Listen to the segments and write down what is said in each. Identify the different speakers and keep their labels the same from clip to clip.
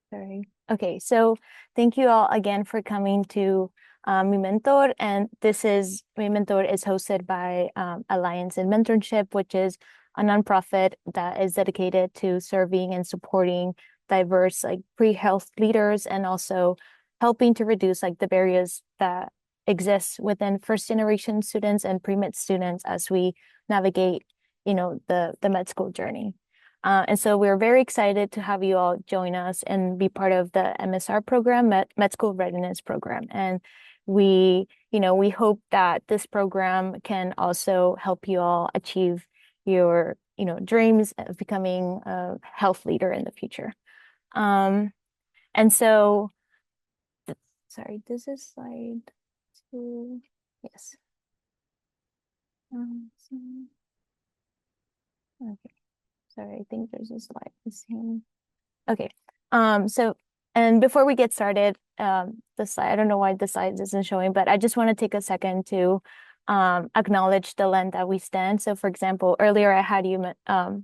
Speaker 1: Sorry. Okay, so thank you all again for coming to MiMentor, and this is MiMentor is hosted by Alliance in Mentorship, which is a nonprofit that is dedicated to serving and supporting diverse like pre-health leaders and also helping to reduce like the barriers that exist within first generation students and pre-med students as we navigate, the med school journey. And so we're very excited to have you all join us and be part of the MSR program, Med School Readiness program. And we hope that this program can also help you all achieve your, dreams of becoming a health leader in the future. Um, and so, sorry, this is slide two. Yes. So, okay. Sorry, I think there's a slide missing. Okay. So, and before we get started, the slide, I don't know why the slide isn't showing, but I just want to take a second to acknowledge the land that we stand. So, for example, earlier I had you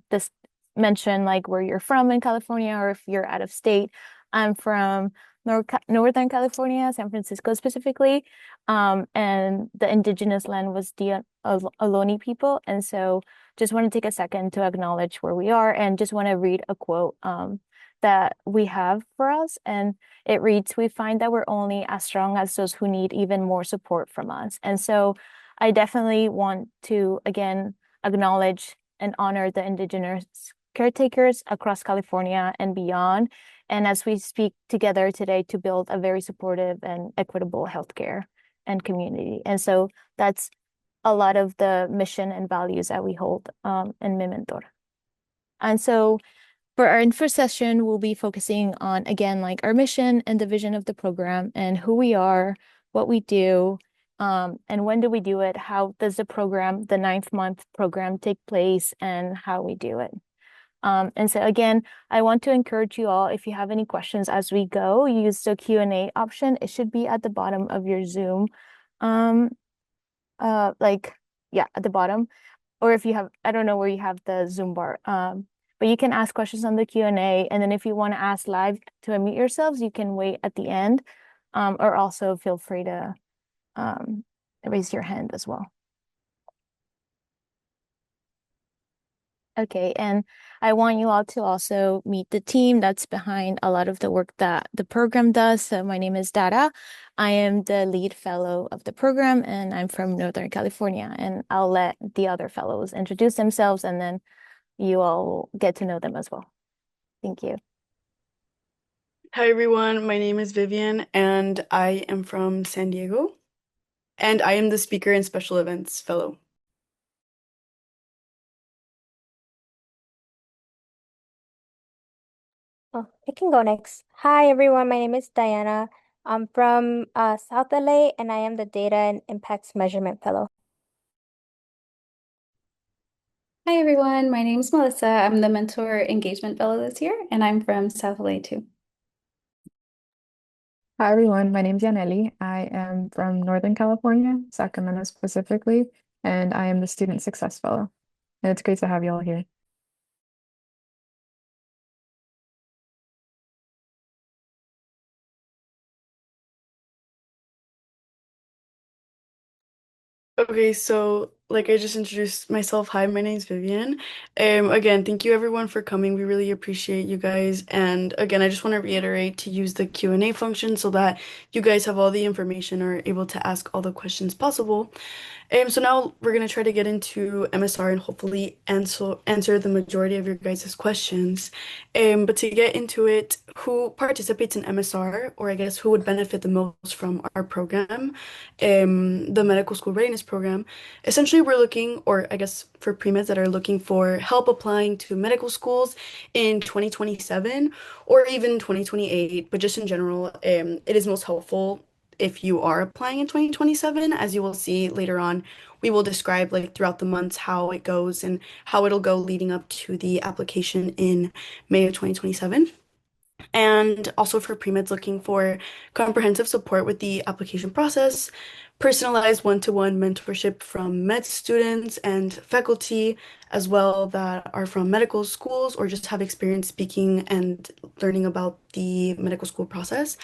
Speaker 1: this mention like where you're from in California or if you're out of state. I'm from Northern California, San Francisco specifically. And the indigenous land was the Ohlone people. And so just want to take a second to acknowledge where we are and just want to read a quote that we have for us. And it reads, "We find that we're only as strong as those who need even more support from us." And so I definitely want to, again, acknowledge and honor the indigenous caretakers across California and beyond. And as we speak together today to build a very supportive and equitable healthcare and community. And so that's a lot of the mission and values that we hold in MiMentor. And so for our info session, we'll be focusing on, again, like our mission and the vision of the program and who we are, what we do, and when do we do it, how does the program, the 9th-month program take place, and how we do it. And so again, I want to encourage you all, if you have any questions as we go, use the Q&A option. It should be at the bottom of your Zoom. At the bottom. Or if you have, I don't know where you have the Zoom bar. But you can ask questions on the Q&A. And then if you want to ask live to unmute yourselves, you can wait at the end. Or also feel free to raise your hand as well. Okay, and I want you all to also meet the team that's behind a lot of the work that the program does. So my name is Dara. I am the lead fellow of the program, and I'm from Northern California. And I'll let the other fellows introduce themselves, and then you all will get to know them as well. Thank you.
Speaker 2: Hi everyone, my name is Vivian and I am from San Diego and I am the Speaker and Special Events Fellow.
Speaker 3: Oh, I can go next. Hi, everyone. My name is Diana. I'm from South LA, and I am the Data and Impacts Measurement Fellow.
Speaker 4: Hi everyone, my name's Melissa. I'm the Mentor Engagement Fellow this year, and I'm from South LA too.
Speaker 5: Hi everyone, my name's Yaneli. I am from Northern California, Sacramento specifically, and I am the Student Success Fellow. And it's great to have you all here.
Speaker 2: Okay, so like I just introduced myself. Hi, my name's Vivian. Again, thank you everyone for coming. We really appreciate you guys. And again, I just want to reiterate to use the Q&A function so that you guys have all the information or are able to ask all the questions possible. So now we're gonna try to get into MSR and hopefully answer the majority of your guys' questions. But to get into it, who participates in MSR, or I guess who would benefit the most from our program, the Medical School Readiness Program. Essentially, we're looking, or I guess for pre-meds that are looking for help applying to medical schools in 2027 or even 2028, but just in general, it is most helpful if you are applying in 2027. As you will see later on, we will describe like throughout the months how it goes and how it'll go leading up to the application in May of 2027. And also for pre-meds looking for comprehensive support with the application process, personalized one-to-one mentorship from med students and faculty as well that are from medical schools or just have experience speaking and learning about the medical school process,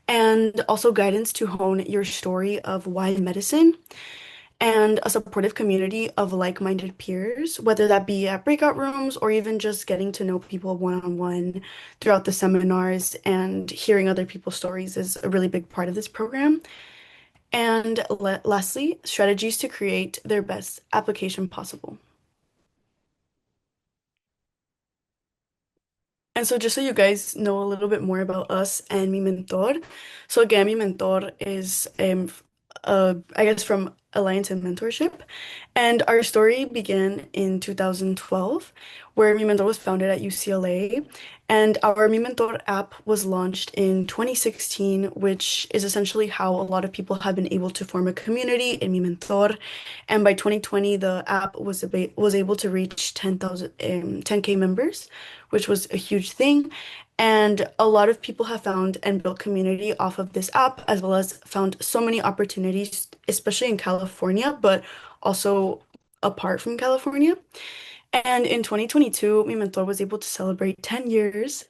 Speaker 2: and also guidance to hone your story of why medicine, and a supportive community of like-minded peers, whether that be at breakout rooms or even just getting to know people one-on-one throughout the seminars, and hearing other people's stories is a really big part of this program. And lastly, strategies to create their best application possible. And so just so you guys know a little bit more about us and MiMentor. So again, MiMentor is I guess from Alliance and Mentorship. And our story began in 2012, where MiMentor was founded at UCLA. And our MiMentor app was launched in 2016, which is essentially how a lot of people have been able to form a community in MiMentor. And by 2020, the app was able to reach 10K members, which was a huge thing. And a lot of people have found and built community off of this app, as well as found so many opportunities, especially in California, but also apart from California. And in 2022, Mi Mentor was able to celebrate 10 years.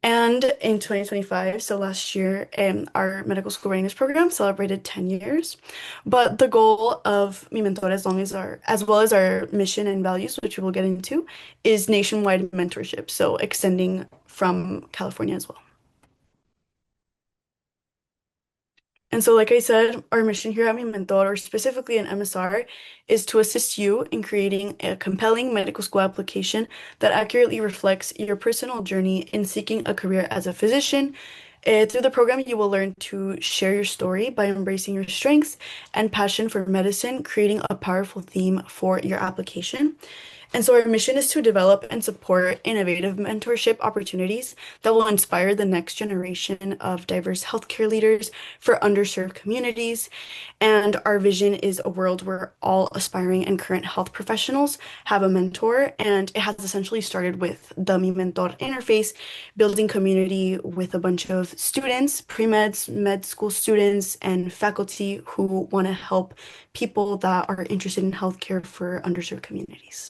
Speaker 2: And in 2025, so last year, our medical school readiness program celebrated 10 years. But the goal of Mi Mentor, as well as our mission and values, which we will get into, is nationwide mentorship, so extending from California as well. And so, like I said, our mission here at MiMentor, or specifically in MSR, is to assist you in creating a compelling medical school application that accurately reflects your personal journey in seeking a career as a physician. Through the program, you will learn to share your story by embracing your strengths and passion for medicine, creating a powerful theme for your application. And so our mission is to develop and support innovative mentorship opportunities that will inspire the next generation of diverse healthcare leaders for underserved communities. And our vision is a world where all aspiring and current health professionals have a mentor. And it has essentially started with the Mi Mentor interface, building community with a bunch of students, pre-meds, med school students, and faculty who want to help people that are interested in healthcare for underserved communities.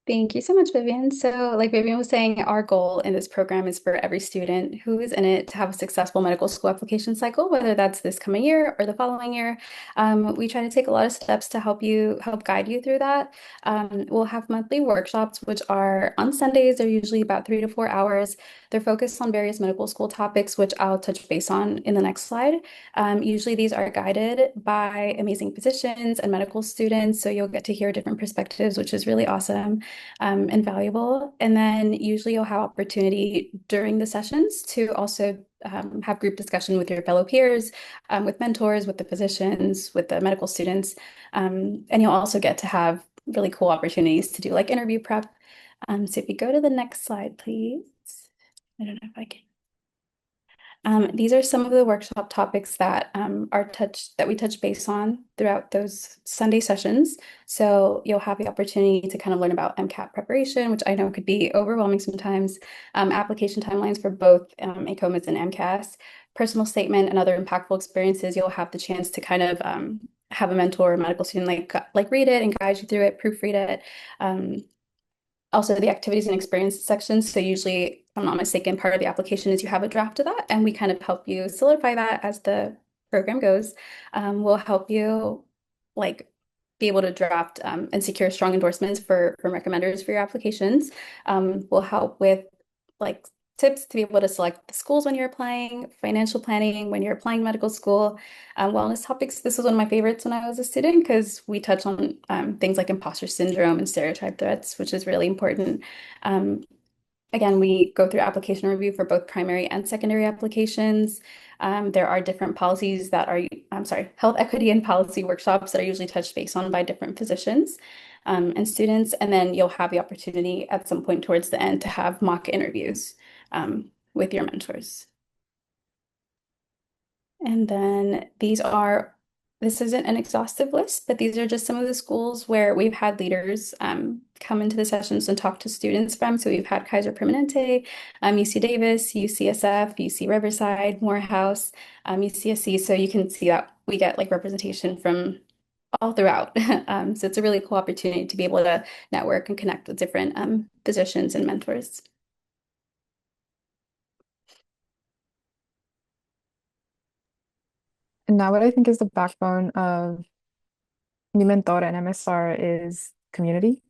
Speaker 4: Thank you so much, Vivian. So, like Vivian was saying, our goal in this program is for every student who is in it to have a successful medical school application cycle, whether that's this coming year or the following year. We try to take a lot of steps to help guide you through that. We'll have monthly workshops, which are on Sundays. They're usually about 3 to 4 hours. They're focused on various medical school topics, which I'll touch base on in the next slide. Usually, these are guided by amazing physicians and medical students, so you'll get to hear different perspectives, which is really awesome and valuable. And then usually you'll have opportunity during the sessions to also have group discussion with your fellow peers, with mentors, with the physicians, with the medical students. And you'll also get to have really cool opportunities to do like interview prep. So if you go to the next slide, please. I don't know if I can. These are some of the workshop topics that we touch base on throughout those Sunday sessions. So you'll have the opportunity to kind of learn about MCAT preparation, which I know could be overwhelming sometimes, application timelines for both ACOMAS and MCAS, personal statement, and other impactful experiences. You'll have the chance to kind of have a mentor or medical student like read it and guide you through it, proofread it. Also, the activities and experience section. So usually, if I'm not mistaken, part of the application is you have a draft of that, and we kind of help you solidify that as the program goes. We'll help you like be able to draft and secure strong endorsements for recommenders for your applications. We'll help with like tips to be able to select the schools when you're applying, financial planning when you're applying medical school, wellness topics. This was one of my favorites when I was a student because we touch on things like imposter syndrome and stereotype threats, which is really important. Again, we go through application review for both primary and secondary applications. There are different policies that are, health equity and policy workshops that are usually touched base on by different physicians and students. And then you'll have the opportunity at some point towards the end to have mock interviews with your mentors. And then these are this isn't an exhaustive list, but these are just some of the schools where we've had leaders come into the sessions and talk to students from. So we've had Kaiser Permanente, UC Davis, UCSF, UC Riverside, Morehouse, UCSC. So you can see that we get like representation from all throughout. So it's a really cool opportunity to be able to network and connect with different physicians and mentors.
Speaker 5: And now what I think is the backbone of MiMentor and MSR is community.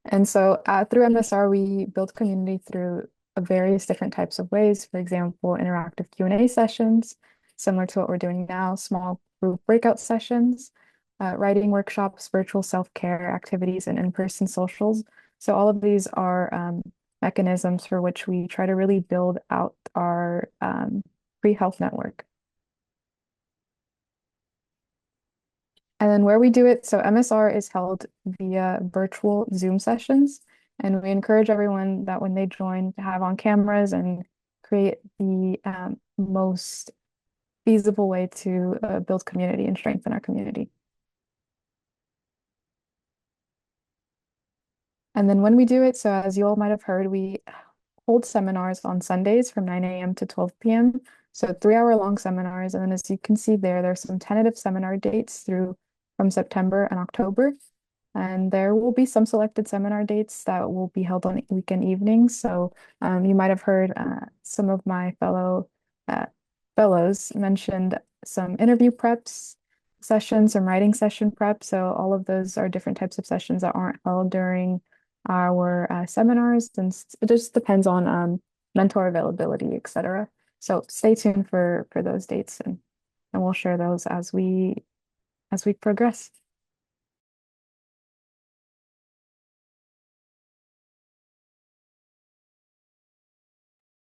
Speaker 5: And so through MSR, we build community through various different types of ways. For example, interactive Q&A sessions, similar to what we're doing now, small group breakout sessions, writing workshops, virtual self-care activities, and in-person socials. So all of these are mechanisms for which we try to really build out our pre-health network. And then where we do it, so MSR is held via virtual Zoom sessions, and we encourage everyone that when they join to have on cameras and create the most feasible way to build community and strengthen our community. And then when we do it, so as you all might have heard, we hold seminars on Sundays from 9 a.m. to 12 p.m. So 3-hour long seminars. And then as you can see there's some tentative seminar dates through from September and October. And there will be some selected seminar dates that will be held on weekend evenings. So you might have heard some of my uh, fellows mentioned some interview preps sessions, some writing session prep. So all of those are different types of sessions that aren't held during our seminars. And it just depends on mentor availability, etc. So stay tuned for those dates and we'll share those as we progress.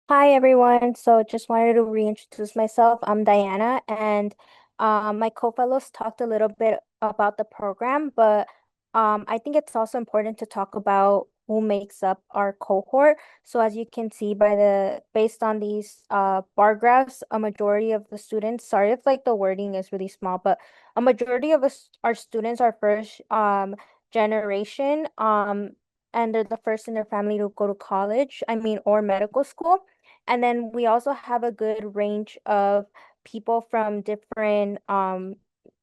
Speaker 3: Hi everyone. So just wanted to reintroduce myself. I'm Diana, and my co-fellows talked a little bit about the program, but I think it's also important to talk about who makes up our cohort. So as you can see based on these bar graphs, a majority of the students, sorry if like the wording is really small, but a majority of our students are first generation, and they're the first in their family to go to college, I mean, or medical school. And then we also have a good range of people from different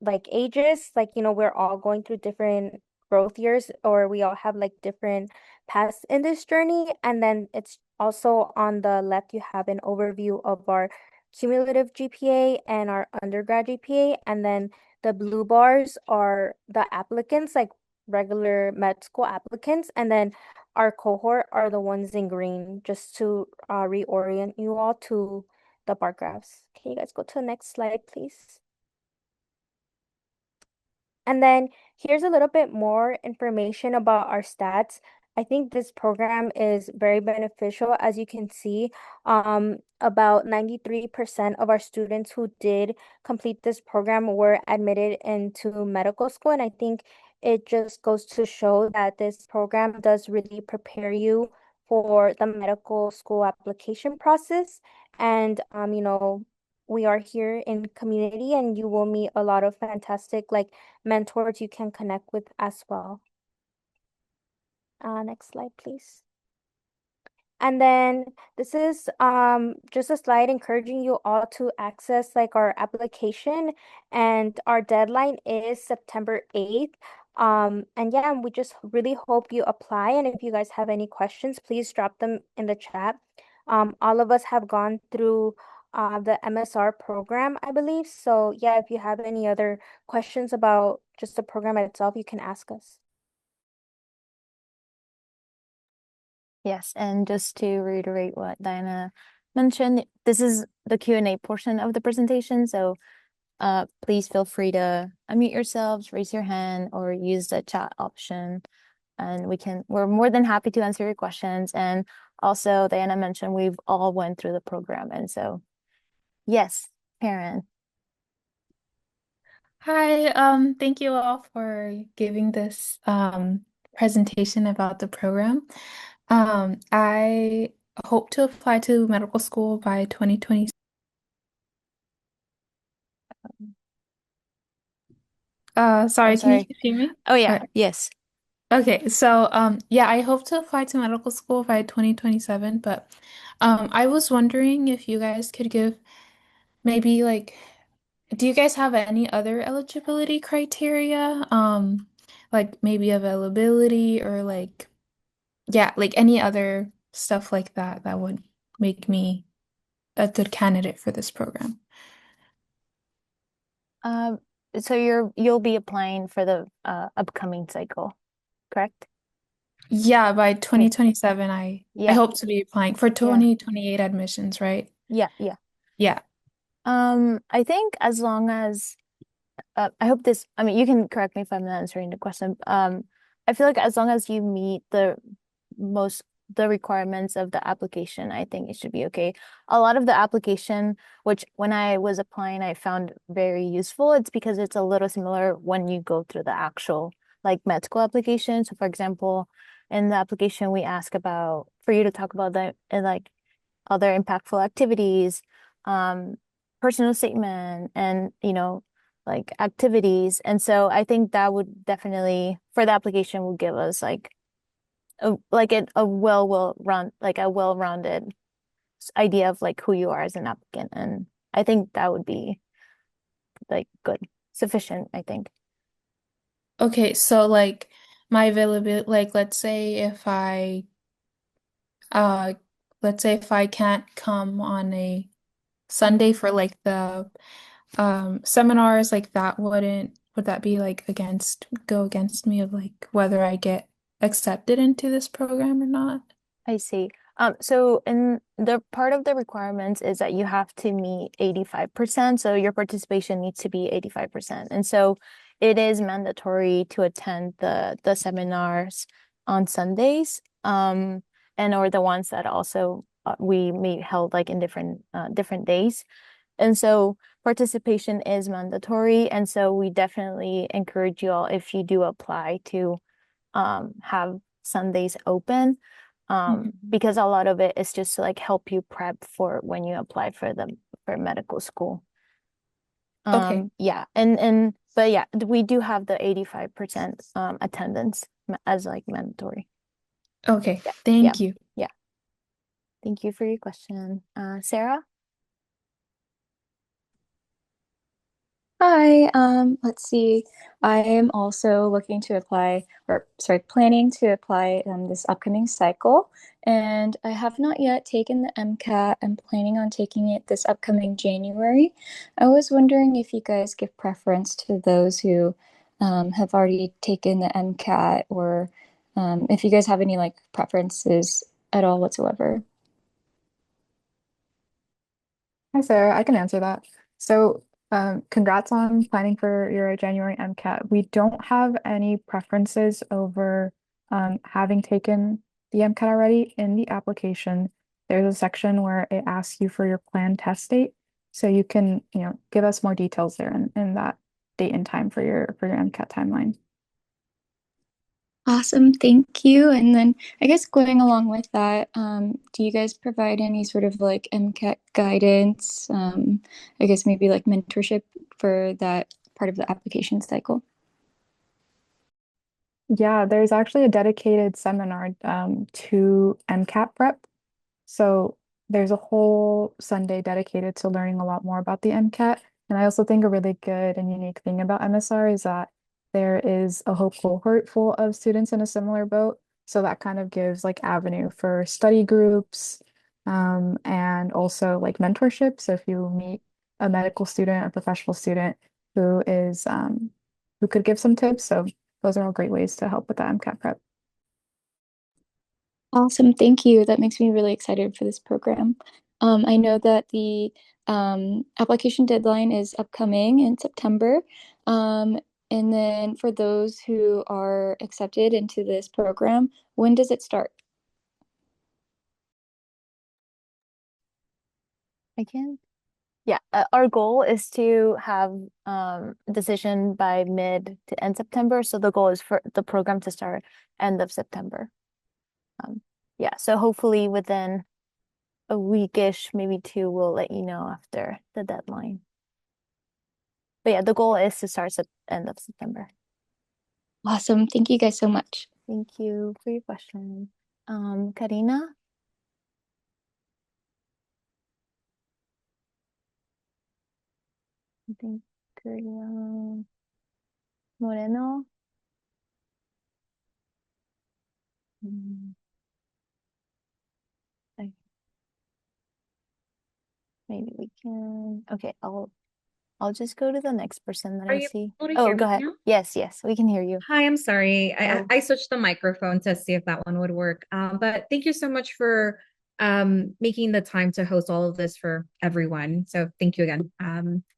Speaker 3: like ages. Like, we're all going through different growth years, or we all have like different paths in this journey. And then it's also on the left, you have an overview of our cumulative GPA and our undergrad GPA. And then the blue bars are the applicants, like regular med school applicants. And then our cohort are the ones in green, just to reorient you all to the bar graphs. Can you guys go to the next slide, please? And then here's a little bit more information about our stats. I think this program is very beneficial. As you can see, about 93% of our students who did complete this program were admitted into medical school. And I think it just goes to show that this program does really prepare you for the medical school application process. And, we are here in community, and you will meet a lot of fantastic like mentors you can connect with as well. Next slide, please. And then this is just a slide encouraging you all to access like our application, and our deadline is September 8th. And yeah, we just really hope you apply, and if you guys have any questions, please drop them in the chat. All of us have gone through the MSR program, I believe. So yeah, if you have any other questions about just the program itself, you can ask us.
Speaker 1: Yes, and just to reiterate what Diana mentioned, this is the Q&A portion of the presentation. So please feel free to unmute yourselves, raise your hand, or use the chat option. And we're more than happy to answer your questions. And also, Diana mentioned we've all went through the program. And so, yes, Karen.
Speaker 6: Hi, thank you all for giving this presentation about the program. I hope to apply to medical school by 2020.
Speaker 1: I'm
Speaker 6: Sorry, can you
Speaker 1: sorry.
Speaker 6: repeat me?
Speaker 1: Oh
Speaker 6: All
Speaker 1: yeah,
Speaker 6: right.
Speaker 1: yes.
Speaker 6: Okay, so yeah, I hope to apply to medical school by 2027, but I was wondering if you guys could give maybe like do you guys have any other eligibility criteria? Like maybe availability or like yeah, like any other stuff like that that would make me a good candidate for this program.
Speaker 1: Um, so you'll be applying for the upcoming cycle, correct?
Speaker 6: Yeah, by
Speaker 1: Okay.
Speaker 6: 2027 I
Speaker 1: Yeah,
Speaker 6: hope to be applying for
Speaker 1: yeah,
Speaker 6: 2028 admissions, right?
Speaker 1: yeah.
Speaker 6: Yeah.
Speaker 1: I think as long as I hope this, I mean, you can correct me if I'm not answering the question. I feel like as long as you meet most the requirements of the application, I think it should be okay. A lot of the application, which when I was applying, I found very useful. It's because it's a little similar when you go through the actual like med school application. So for example, in the application, we ask about for you to talk about the like other impactful activities, um, personal statement, and like activities. And so I think that would definitely for the application would give us like a well-rounded idea of like who you are as an applicant. And I think that would be like good, sufficient, I think.
Speaker 6: Okay, so like my availability, like uh let's say if I can't come on a Sunday for like the seminars, like that would that be like go against me of like whether I get accepted into this program or not?
Speaker 1: I see. So in the part of the requirements is that you have to meet 85%. So your participation needs to be 85%. And so it is mandatory to attend the seminars on Sundays. And or the ones that also we may held like in different days. And so participation is mandatory. And so we definitely encourage you all if you do apply to have Sundays open
Speaker 6: Mhm.
Speaker 1: because a lot of it is just to like help you prep for when you apply for medical school.
Speaker 6: Okay.
Speaker 1: Yeah, and but yeah, we do have the 85% attendance as like mandatory.
Speaker 6: Okay.
Speaker 1: Yeah, yeah,
Speaker 6: Thank you.
Speaker 1: yeah. Thank you for your question. Sarah?
Speaker 7: Hi, let's see. I am also looking to apply, or sorry, planning to apply this upcoming cycle, and I have not yet taken the MCAT. I'm planning on taking it this upcoming January. I was wondering if you guys give preference to those who have already taken the MCAT, or if you guys have any like preferences at all whatsoever.
Speaker 5: Hi, Sarah. I can answer that. So, congrats on planning for your January MCAT. We don't have any preferences over having taken the MCAT already in the application. There's a section where it asks you for your planned test date. So you can, give us more details there in that date and time for your MCAT timeline.
Speaker 7: Awesome, thank you. And then I guess going along with that, do you guys provide any sort of like MCAT guidance? I guess maybe like mentorship for that part of the application cycle?
Speaker 5: Yeah, there's actually a dedicated seminar to MCAT prep. So there's a whole Sunday dedicated to learning a lot more about the MCAT. And I also think a really good and unique thing about MSR is that there is a whole cohort full of students in a similar boat. So that kind of gives like avenue for study groups, and also like mentorship. So if you meet a medical student, a professional student who could give some tips. So those are all great ways to help with the MCAT prep.
Speaker 7: Awesome, thank you. That makes me really excited for this program. I know that the application deadline is upcoming in September. And then for those who are accepted into this program, when does it start?
Speaker 1: I can. Yeah, our goal is to have decision by mid to end September. So the goal is for the program to start end of September. Um, yeah, so hopefully within a weekish, maybe two, we'll let you know after the deadline. But yeah, the goal is to start end of September.
Speaker 7: Awesome. Thank you guys so much.
Speaker 1: Thank you for your question. Karina? I think Karina Moreno. I- Maybe we can. Okay, I'll just go to the next person that
Speaker 8: Are
Speaker 1: I
Speaker 8: you
Speaker 1: see.
Speaker 8: able to
Speaker 1: Oh,
Speaker 8: hear
Speaker 1: go
Speaker 8: me
Speaker 1: ahead.
Speaker 8: now?
Speaker 1: Yes, we can hear you.
Speaker 8: Hi, I'm sorry.
Speaker 1: Oh.
Speaker 8: I switched the microphone to see if that one would work. But thank you so much for making the time to host all of this for everyone. So thank you again.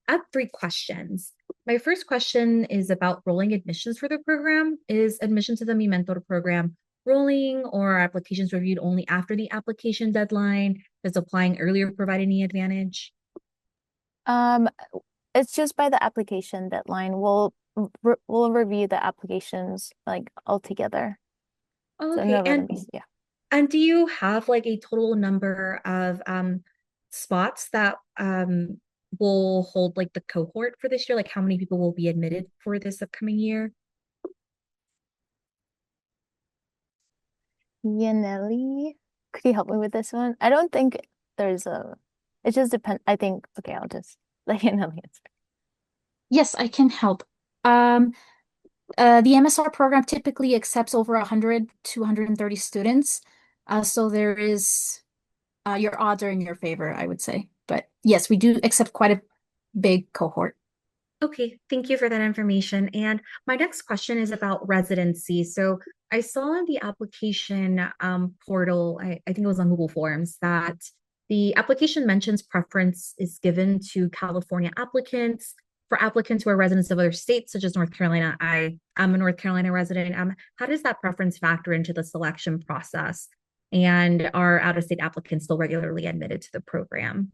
Speaker 8: I have 3 questions. My first question is about rolling admissions for the program. Is admission to the MiMentor program rolling, or are applications reviewed only after the application deadline? Does applying earlier provide any advantage?
Speaker 1: Um, it's just by the application deadline. We'll review the applications like all together.
Speaker 8: Oh,
Speaker 1: So
Speaker 8: okay.
Speaker 1: no revenues. Yeah.
Speaker 8: And do you have like a total number of spots that will hold like the cohort for this year? Like how many people will be admitted for this upcoming year?
Speaker 1: Yaneli, could you help me with this one? I don't think it just depends. I think, okay, I'll just let Yaneli answer.
Speaker 9: Yes, I can help. The MSR program typically accepts over 100 to 130 students. So there is your odds are in your favor, I would say. But yes, we do accept quite a big cohort.
Speaker 8: Okay, thank you for that information. And my next question is about residency. So I saw in the application portal, I think it was on Google Forms, that the application mentions preference is given to California applicants. For applicants who are residents of other states, such as North Carolina, I'm a North Carolina resident. How does that preference factor into the selection process? And are out-of-state applicants still regularly admitted to the program?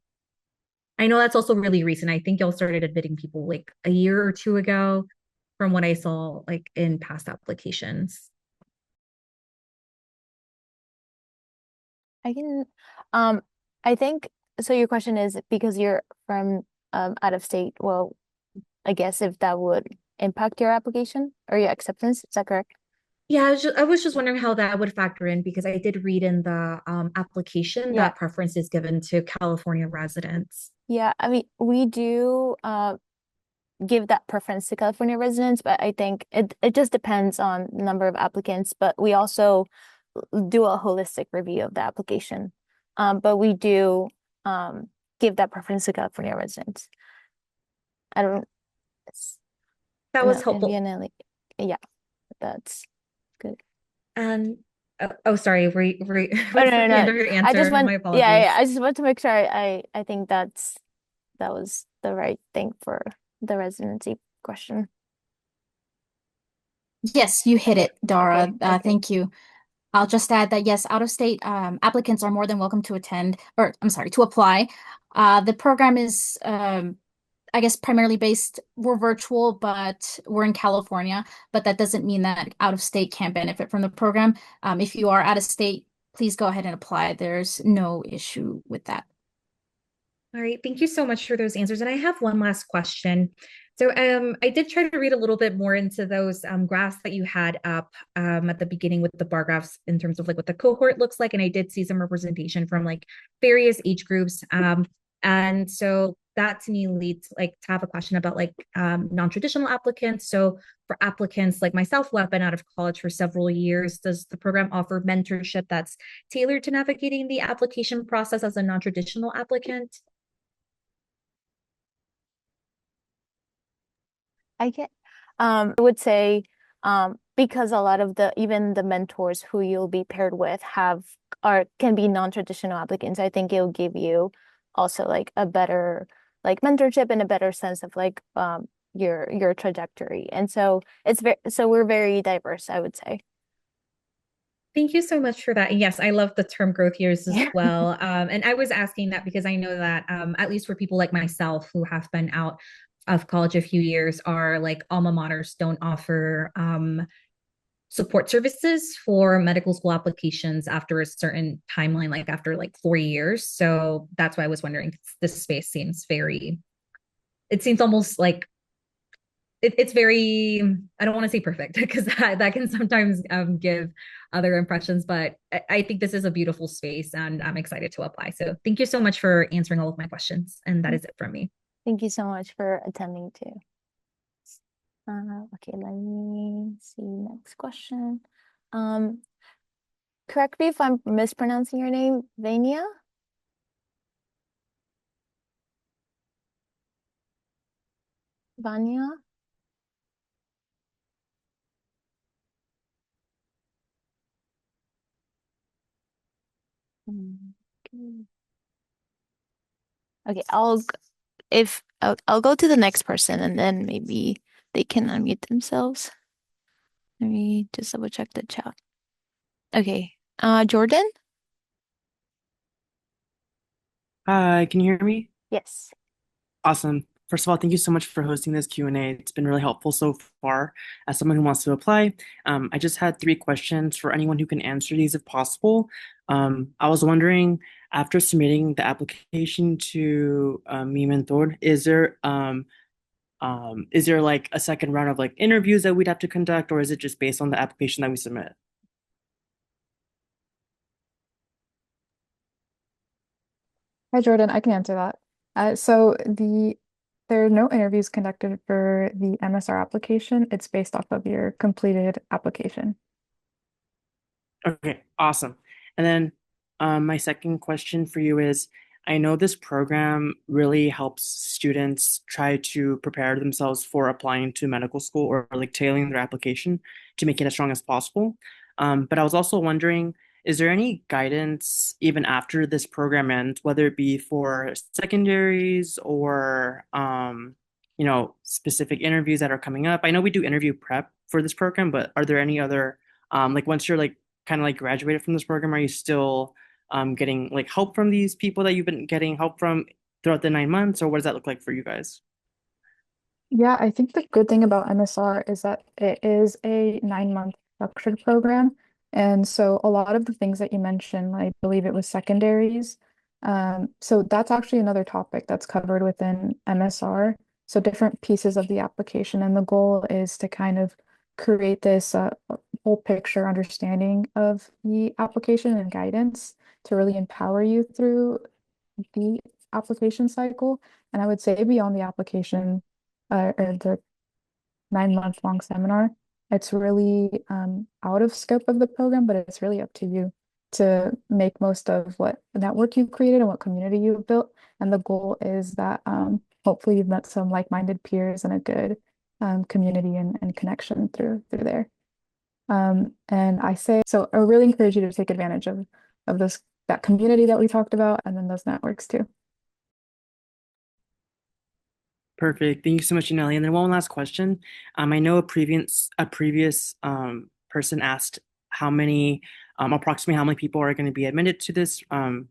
Speaker 8: I know that's also really recent. I think y'all started admitting people like a year or 2 ago from what I saw like in past applications.
Speaker 1: I can, I think, so your question is because you're from out of state, well, I guess if that would impact your application or your acceptance, is that correct?
Speaker 8: Yeah, I was just wondering how that would factor in because I did read in the application
Speaker 1: Yeah.
Speaker 8: that preference is given to California residents.
Speaker 1: Yeah, I mean, we do give that preference to California residents, but I think it just depends on the number of applicants, but we also do a holistic review of the application. But we do give that preference to California residents. I don't,
Speaker 8: That was helpful.
Speaker 1: Yeah, that's good.
Speaker 8: And sorry,
Speaker 1: Oh,
Speaker 8: was
Speaker 1: no,
Speaker 8: that the end of your answer? My apologies.
Speaker 1: I just want to make sure I think that was the right thing for the residency question.
Speaker 9: Yes, you hit it, Dara.
Speaker 1: Okay.
Speaker 9: Thank you. I'll just add that yes, out-of-state applicants are more than welcome to attend, or I'm sorry, to apply. The program is I guess primarily based, we're virtual, but we're in California, but that doesn't mean that out of state can't benefit from the program. If you are out of state, please go ahead and apply. There's no issue with that.
Speaker 8: All right, thank you so much for those answers. And I have one last question. So I did try to read a little bit more into those graphs that you had up at the beginning with the bar graphs in terms of like what the cohort looks like. And I did see some representation from like various age groups. And so that to me leads like to have a question about like non-traditional applicants. So for applicants like myself who have been out of college for several years, does the program offer mentorship that's tailored to navigating the application process as a non-traditional applicant?
Speaker 1: I would say, because a lot of even the mentors who you'll be paired with can be non-traditional applicants, I think it'll give you also like a better like mentorship and a better sense of like your trajectory. And so we're very diverse, I would say.
Speaker 8: Thank you so much for that. And yes, I love the term growth years as
Speaker 1: Yeah.
Speaker 8: well. And I was asking that because I know that at least for people like myself who have been out of college a few years, our like alma maters don't offer support services for medical school applications after a certain timeline, like after like 4 years. So that's why I was wondering, this space seems it seems almost like it's very, I don't want to say perfect because that can sometimes give other impressions, but I think this is a beautiful space and I'm excited to apply. So thank you so much for answering all of my questions. And that is it from me.
Speaker 1: Thank you so much for attending too. Okay, let me see next question. Um, Correct me if I'm mispronouncing your name, Vania? Vania? Okay. Okay, I'll go to the next person and then maybe they can unmute themselves. Let me just double check the chat. Okay. Jordan?
Speaker 10: Hi, can you hear me?
Speaker 1: Yes.
Speaker 10: Awesome. First of all, thank you so much for hosting this Q&A. It's been really helpful so far as someone who wants to apply. I just had three questions for anyone who can answer these if possible. I was wondering, after submitting the application to MiMentor, is there like a second round of like interviews that we'd have to conduct, or is it just based on the application that we submit?
Speaker 5: Hi, Jordan. I can answer that. There are no interviews conducted for the MSR application. It's based off of your completed application.
Speaker 10: Okay, awesome. And then my second question for you is, I know this program really helps students try to prepare themselves for applying to medical school or like tailoring their application to make it as strong as possible. But I was also wondering, is there any guidance even after this program ends, whether it be for secondaries or specific interviews that are coming up? I know we do interview prep for this program, but are there any other like once you're like kind of like graduated from this program, are you still getting like help from these people that you've been getting help from throughout the 9 months, or what does that look like for you guys?
Speaker 5: Yeah, I think the good thing about MSR is that it is a 9-month structured program. And so a lot of the things that you mentioned, I believe it was secondaries. So that's actually another topic that's covered within MSR. So different pieces of the application. And the goal is to kind of create this whole picture understanding of the application and guidance to really empower you through the application cycle. And I would say beyond the application or the 9-month long seminar. It's really out of scope of the program, but it's really up to you to make most of what network you've created and what community you've built. And the goal is that hopefully you've met some like-minded peers and a good community and connection through there. And I say so I really encourage you to take advantage of this that community that we talked about and then those networks too.
Speaker 10: Perfect. Thank you so much, Janelle. And then one last question. I know a previous person asked how many approximately how many people are going to be admitted to this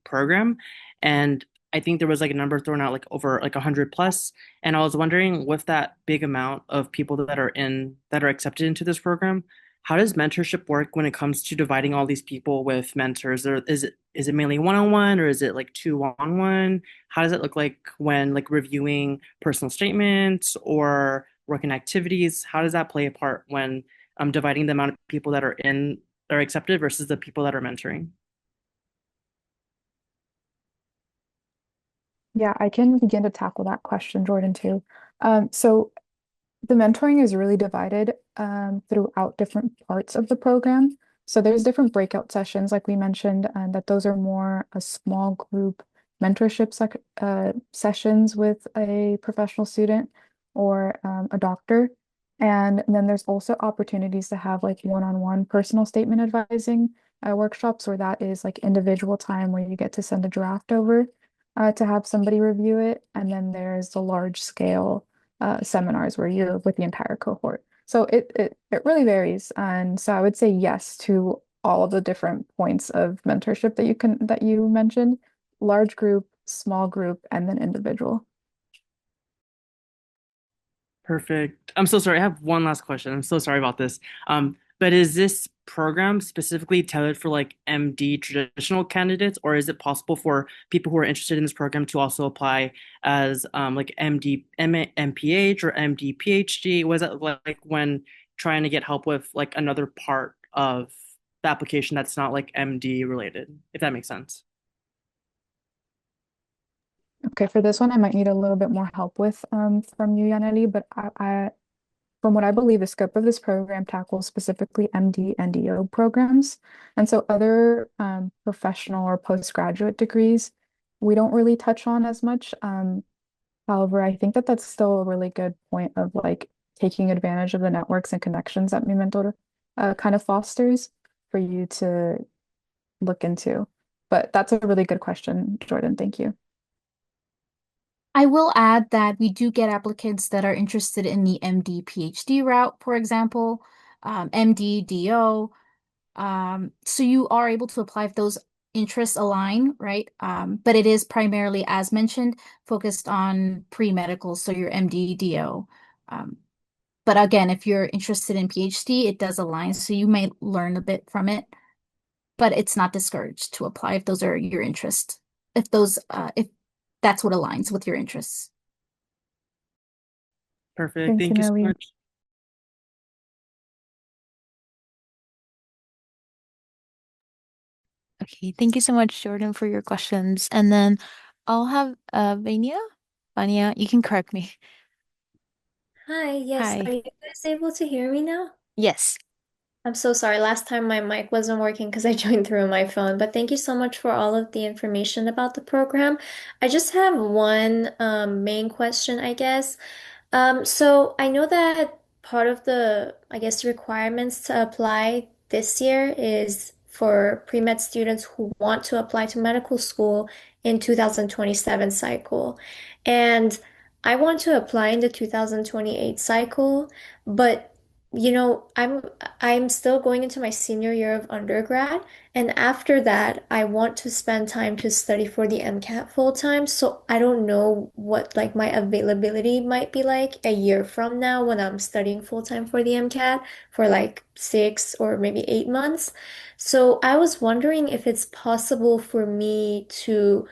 Speaker 10: program, and I think there was like a number thrown out like over like 100 plus. And I was wondering, with that big amount of people that are accepted into this program, how does mentorship work when it comes to dividing all these people with mentors? Or is it mainly one-on-one, or is it like two-on-one? How does it look like when like reviewing personal statements or working activities? How does that play a part when dividing the amount of people that are accepted versus the people that are mentoring?
Speaker 5: Yeah, I can begin to tackle that question, Jordan, too. So the mentoring is really divided throughout different parts of the program. So there's different breakout sessions, like we mentioned, and that those are more a small group mentorship sessions with a professional student or a doctor. And then there's also opportunities to have like one-on-one personal statement advising workshops where that is like individual time where you get to send a draft over to have somebody review it. And then there's the large scale seminars where you're with the entire cohort. So it really varies. And so I would say yes to all of the different points of mentorship that you mentioned, large group, small group, and then individual.
Speaker 10: Perfect. I'm so sorry. I have one last question. I'm so sorry about this. But is this program specifically tailored for like MD traditional candidates, or is it possible for people who are interested in this program to also apply as like MD, MPH or MD PhD? Was it like when trying to get help with like another part of the application that's not like MD related, if that makes sense?
Speaker 5: Okay, for this one, I might need a little bit more help with from you, Yaneli, but from what I believe, the scope of this program tackles specifically MD and DO programs. And so other professional or postgraduate degrees, we don't really touch on as much. However, I think that that's still a really good point of like taking advantage of the networks and connections that MiMentor kind of fosters for you to look into. But that's a really good question, Jordan. Thank you.
Speaker 9: I will add that we do get applicants that are interested in the MD PhD route, for example, MD DO. So you are able to apply if those interests align, right? But it is primarily, as mentioned, focused on pre-medical, so your MD DO. But again, if you're interested in PhD, it does align, so you may learn a bit from it, but it's not discouraged to apply if those are your interests. If that's what aligns with your interests.
Speaker 10: Perfect.
Speaker 5: Thanks,
Speaker 10: Thank you so
Speaker 5: Yaneli.
Speaker 10: much.
Speaker 1: Okay, thank you so much, Jordan, for your questions. And then I'll have Vania. Vania, you can correct me.
Speaker 11: Hi, yes.
Speaker 1: Hi.
Speaker 11: Are you guys able to hear me now?
Speaker 1: Yes.
Speaker 11: I'm so sorry. Last time my mic wasn't working because I joined through my phone, but thank you so much for all of the information about the program. I just have one main question, I guess. So I know that part of the, I guess, requirements to apply this year is for pre-med students who want to apply to medical school in 2027 cycle. And I want to apply in the 2028 cycle, but I'm still going into my senior year of undergrad, and after that, I want to spend time to study for the MCAT full time. So I don't know what like my availability might be like a year from now when I'm studying full time for the MCAT for like 6 or maybe 8 months. So I was wondering if it's possible for me to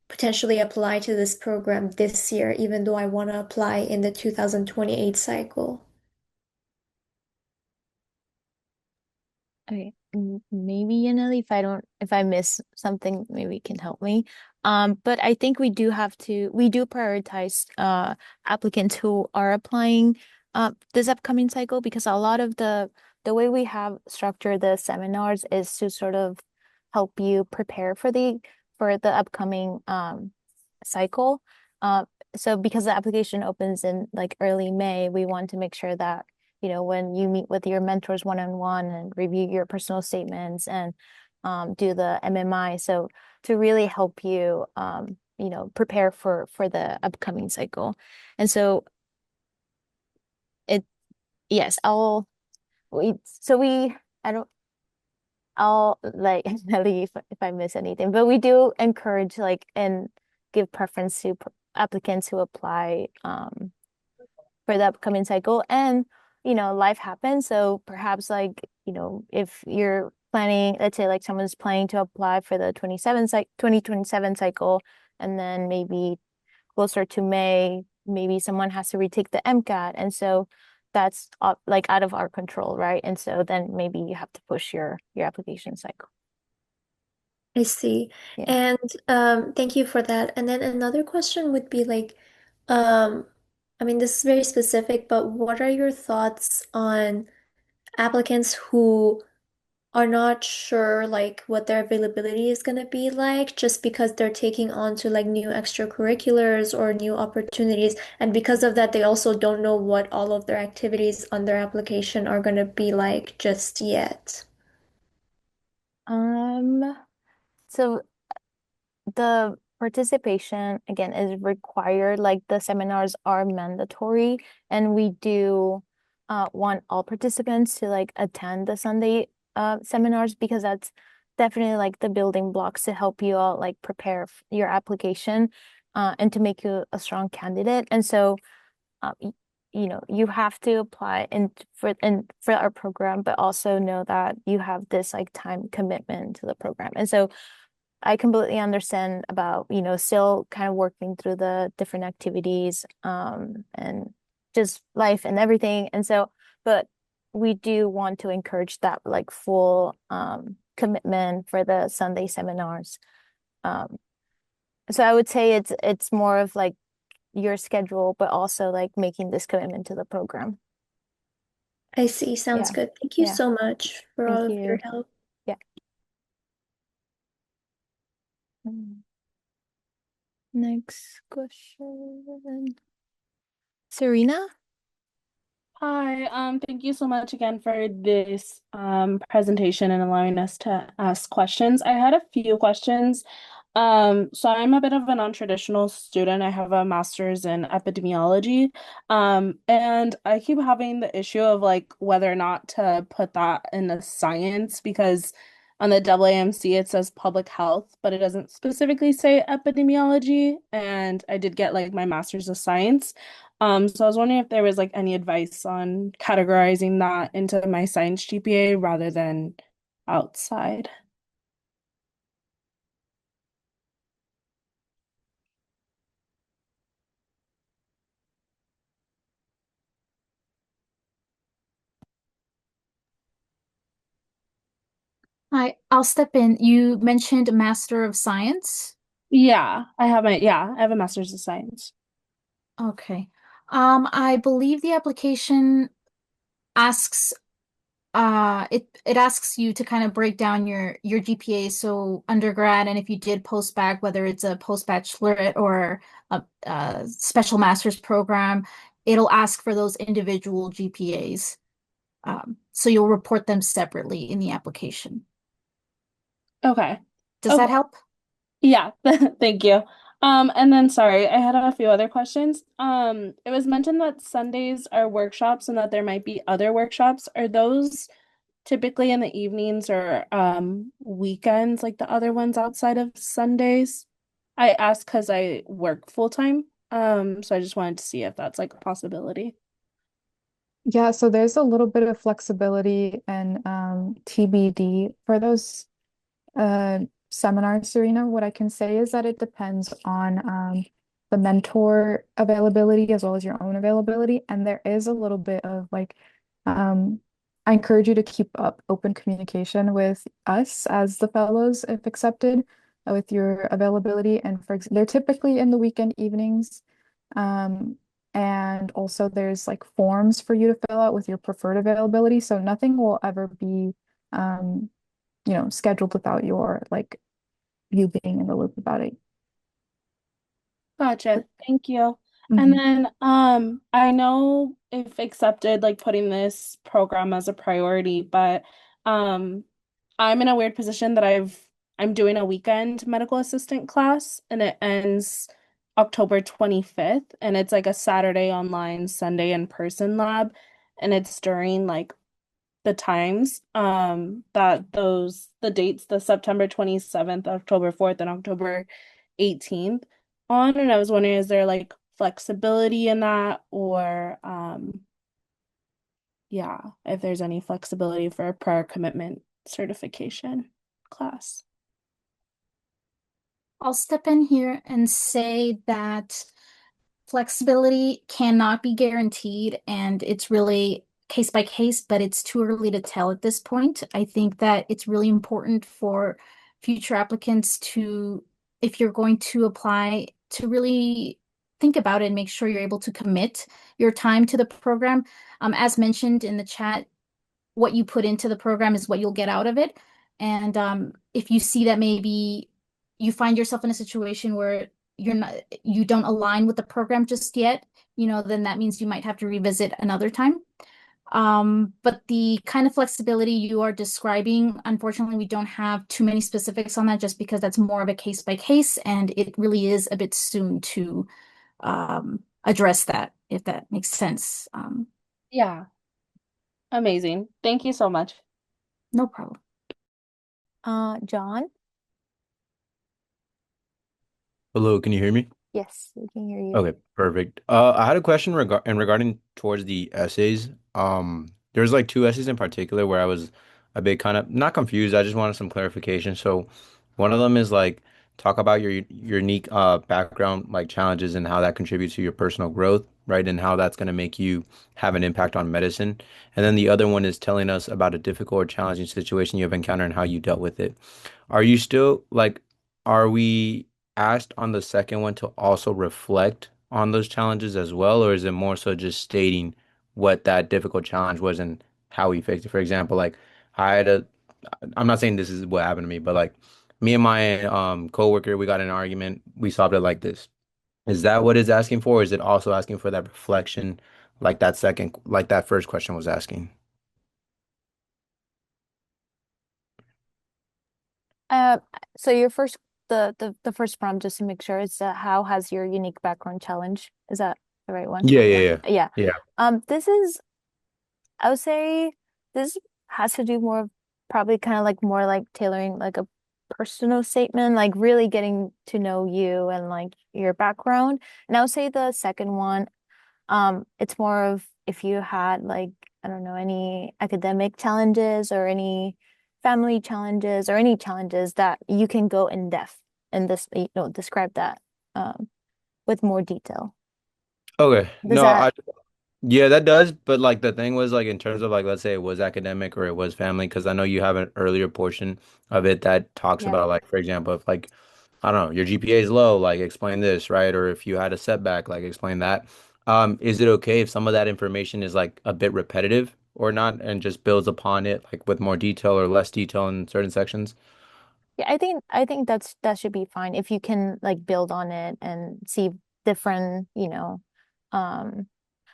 Speaker 11: potentially apply to this program this year, even though I want to apply in the 2028 cycle.
Speaker 1: Okay, maybe Yaneli, if I miss something, maybe you can help me. But I think we do prioritize applicants who are applying this upcoming cycle because a lot of the way we have structured the seminars is to sort of help you prepare for the upcoming cycle. Uh, so because the application opens in like early May, we want to make sure that when you meet with your mentors one-on-one and review your personal statements and do the MMI. So to really help you, prepare for the upcoming cycle. And so it, yes, I don't, I'll like Nelly if I miss anything, but we do encourage like and give preference to applicants who apply for the upcoming cycle. And, life happens. So perhaps like, if you're planning, let's say like someone's planning to apply for the 2027 cycle, and then maybe closer to May, maybe someone has to retake the MCAT. And so that's like out of our control, right? And so then maybe you have to push your application cycle.
Speaker 11: I see.
Speaker 1: Yeah.
Speaker 11: And thank you for that. And then another question would be like, um, I mean, this is very specific, but what are your thoughts on applicants who are not sure like what their availability is going to be like just because they're taking on to like new extracurriculars or new opportunities, and because of that, they also don't know what all of their activities on their application are going to be like just yet.
Speaker 1: Um, so the participation again is required, like the seminars are mandatory, and we do want all participants to like attend the Sunday seminars because that's definitely like the building blocks to help you all like prepare your application and to make you a strong candidate. And so you have to apply for our program, but also know that you have this like time commitment to the program. And so I completely understand about, still kind of working through the different activities, and just life and everything. And so, but we do want to encourage that like full commitment for the Sunday seminars. Um, so I would say it's more of like your schedule, but also like making this commitment to the program.
Speaker 11: I see. Sounds
Speaker 1: Yeah.
Speaker 11: good. Thank you
Speaker 1: Yeah.
Speaker 11: so much for all
Speaker 1: Thank
Speaker 11: of your
Speaker 1: you.
Speaker 11: help.
Speaker 1: Yeah. Next question. Serena?
Speaker 12: Hi, thank you so much again for this presentation and allowing us to ask questions. I had a few questions. So I'm a bit of a non-traditional student. I have a master's in epidemiology. And I keep having the issue of like whether or not to put that in the science because on the AAMC it says public health, but it doesn't specifically say epidemiology. And I did get like my master's of science. So I was wondering if there was like any advice on categorizing that into my science GPA rather than outside.
Speaker 9: I'll step in. You mentioned Master of Science.
Speaker 12: I have a master's of science.
Speaker 9: Okay. I believe the application asks it asks you to kind of break down your GPA. So undergrad, and if you did post-bac, whether it's a post-bachelorate or a special master's program, it'll ask for those individual GPAs. So you'll report them separately in the application.
Speaker 12: Okay.
Speaker 9: Does that
Speaker 12: Okay.
Speaker 9: help?
Speaker 12: Yeah, thank you. And then sorry, I had a few other questions. It was mentioned that Sundays are workshops and that there might be other workshops. Are those typically in the evenings or weekends, like the other ones outside of Sundays? I asked because I work full time. So I just wanted to see if that's like a possibility.
Speaker 5: Yeah, so there's a little bit of flexibility and TBD for those uh, seminars, Serena. What I can say is that it depends on the mentor availability as well as your own availability. And there is a little bit of like, um, I encourage you to keep up open communication with us as the fellows, if accepted, with your availability. And they're typically in the weekend evenings. Um, and also there's like forms for you to fill out with your preferred availability. So nothing will ever be um, scheduled without your like you being in the loop about it.
Speaker 12: Gotcha. Thank you. And
Speaker 5: Mhm.
Speaker 12: then I know if accepted, like putting this program as a priority, but um I'm in a weird position that I'm doing a weekend medical assistant class and it ends October 25th and it's like a Saturday online, Sunday in person lab and it's during like the times that the dates, the September 27th, October 4th, and October 18th on. And I was wondering, is there like flexibility in that or yeah, if there's any flexibility for a prior commitment certification class.
Speaker 9: I'll step in here and say that flexibility cannot be guaranteed, and it's really case by case, but it's too early to tell at this point. I think that it's really important for future applicants to, if you're going to apply, to really think about it and make sure you're able to commit your time to the program. As mentioned in the chat, what you put into the program is what you'll get out of it. And if you see that maybe you find yourself in a situation where you don't align with the program just yet, then that means you might have to revisit another time. But the kind of flexibility you are describing, unfortunately, we don't have too many specifics on that just because that's more of a case by case, and it really is a bit soon to address that, if that makes sense.
Speaker 12: Yeah, amazing. Thank you so much.
Speaker 9: No problem.
Speaker 1: John?
Speaker 13: Hello, can you hear me?
Speaker 1: Yes, we can hear you.
Speaker 13: Okay, perfect. I had a question regarding towards the essays. There's like two essays in particular where I was a bit kind of not confused. I just wanted some clarification. So, one of them is like talk about your unique background, like challenges and how that contributes to your personal growth, right? And how that's going to make you have an impact on medicine. And then the other one is telling us about a difficult or challenging situation you have encountered and how you dealt with it. Are you still like, are we asked on the second one to also reflect on those challenges as well, or is it more so just stating what that difficult challenge was and how we fixed it? For example, like I had a, I'm not saying this is what happened to me, but like me and my coworker, we got in an argument, we solved it like this. Is that what it's asking for? Or is it also asking for that reflection, like that first question was asking?
Speaker 1: Uh, so your first the first prompt, just to make sure, is how has your unique background challenge? Is that the right one?
Speaker 13: Yeah, yeah, yeah,
Speaker 1: Yeah.
Speaker 13: yeah.
Speaker 1: This is, I would say, this has to do more of probably kind of like more like tailoring like a personal statement, like really getting to know you and like your background. And I would say the second one, it's more of if you had like, I don't know, any academic challenges or any family challenges or any challenges that you can go in depth and this, describe that with more detail.
Speaker 13: Okay.
Speaker 1: Does
Speaker 13: No,
Speaker 1: that,
Speaker 13: yeah, that does. But like the thing was like in terms of like let's say it was academic or it was family, because I know you have an earlier portion of it that talks
Speaker 1: yeah.
Speaker 13: about like for example if like I don't know your GPA is low, like explain this, right? Or if you had a setback, like explain that. Is it okay if some of that information is like a bit repetitive or not, and just builds upon it like with more detail or less detail in certain sections?
Speaker 1: Yeah, I think that should be fine if you can like build on it and see different, um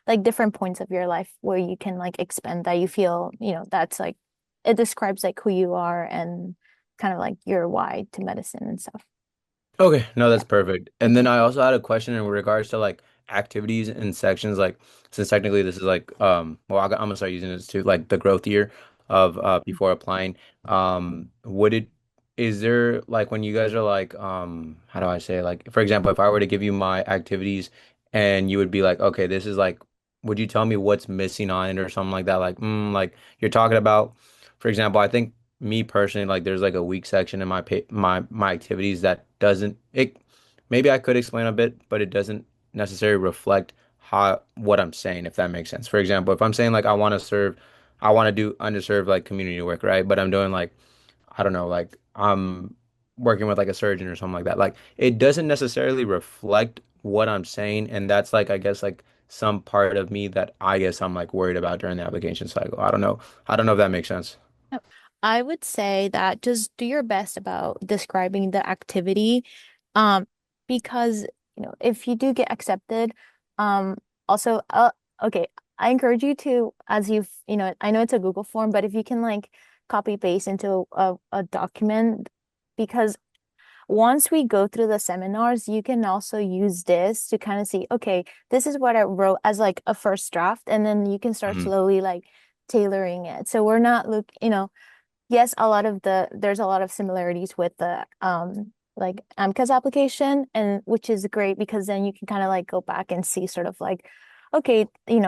Speaker 1: like different points of your life where you can like expand that you feel, that's like it describes like who you are and kind of like your why to medicine and stuff.
Speaker 13: Okay, no,
Speaker 1: Yeah.
Speaker 13: that's perfect. And then
Speaker 1: Okay.
Speaker 13: I also had a question in regards to like activities and sections, like since technically this is like well I'm gonna start using this too, like the growth year of before applying. Would it is there like when you guys are like how do I say it? Like for example, if I were to give you my activities and you would be like, okay, this is like would you tell me what's missing on it or something like that? Like you're talking about, for example, I think me personally, like there's like a weak section in my activities that doesn't it maybe I could explain a bit, but it doesn't necessarily reflect how what I'm saying, if that makes sense. For example, if I'm saying like I want to do underserved like community work, right? But I'm doing like I don't know, like I'm working with like a surgeon or something like that. Like it doesn't necessarily reflect what I'm saying, and that's like I guess like some part of me that I guess I'm like worried about during the application cycle. I don't know. I don't know if that makes sense.
Speaker 1: Oh, I would say that just do your best about describing the activity. Um, because, if you do get accepted, um, also, okay, I encourage you to, as I know it's a Google form, but if you can like copy paste into a document, because once we go through the seminars, you can also use this to kind of see, okay, this is what I wrote as like a first draft, and then you can start
Speaker 13: Mhm.
Speaker 1: slowly like tailoring it. So we're not yes, there's a lot of similarities with the like AMCA's application, and which is great because then you can kind of like go back and see sort of like, okay, in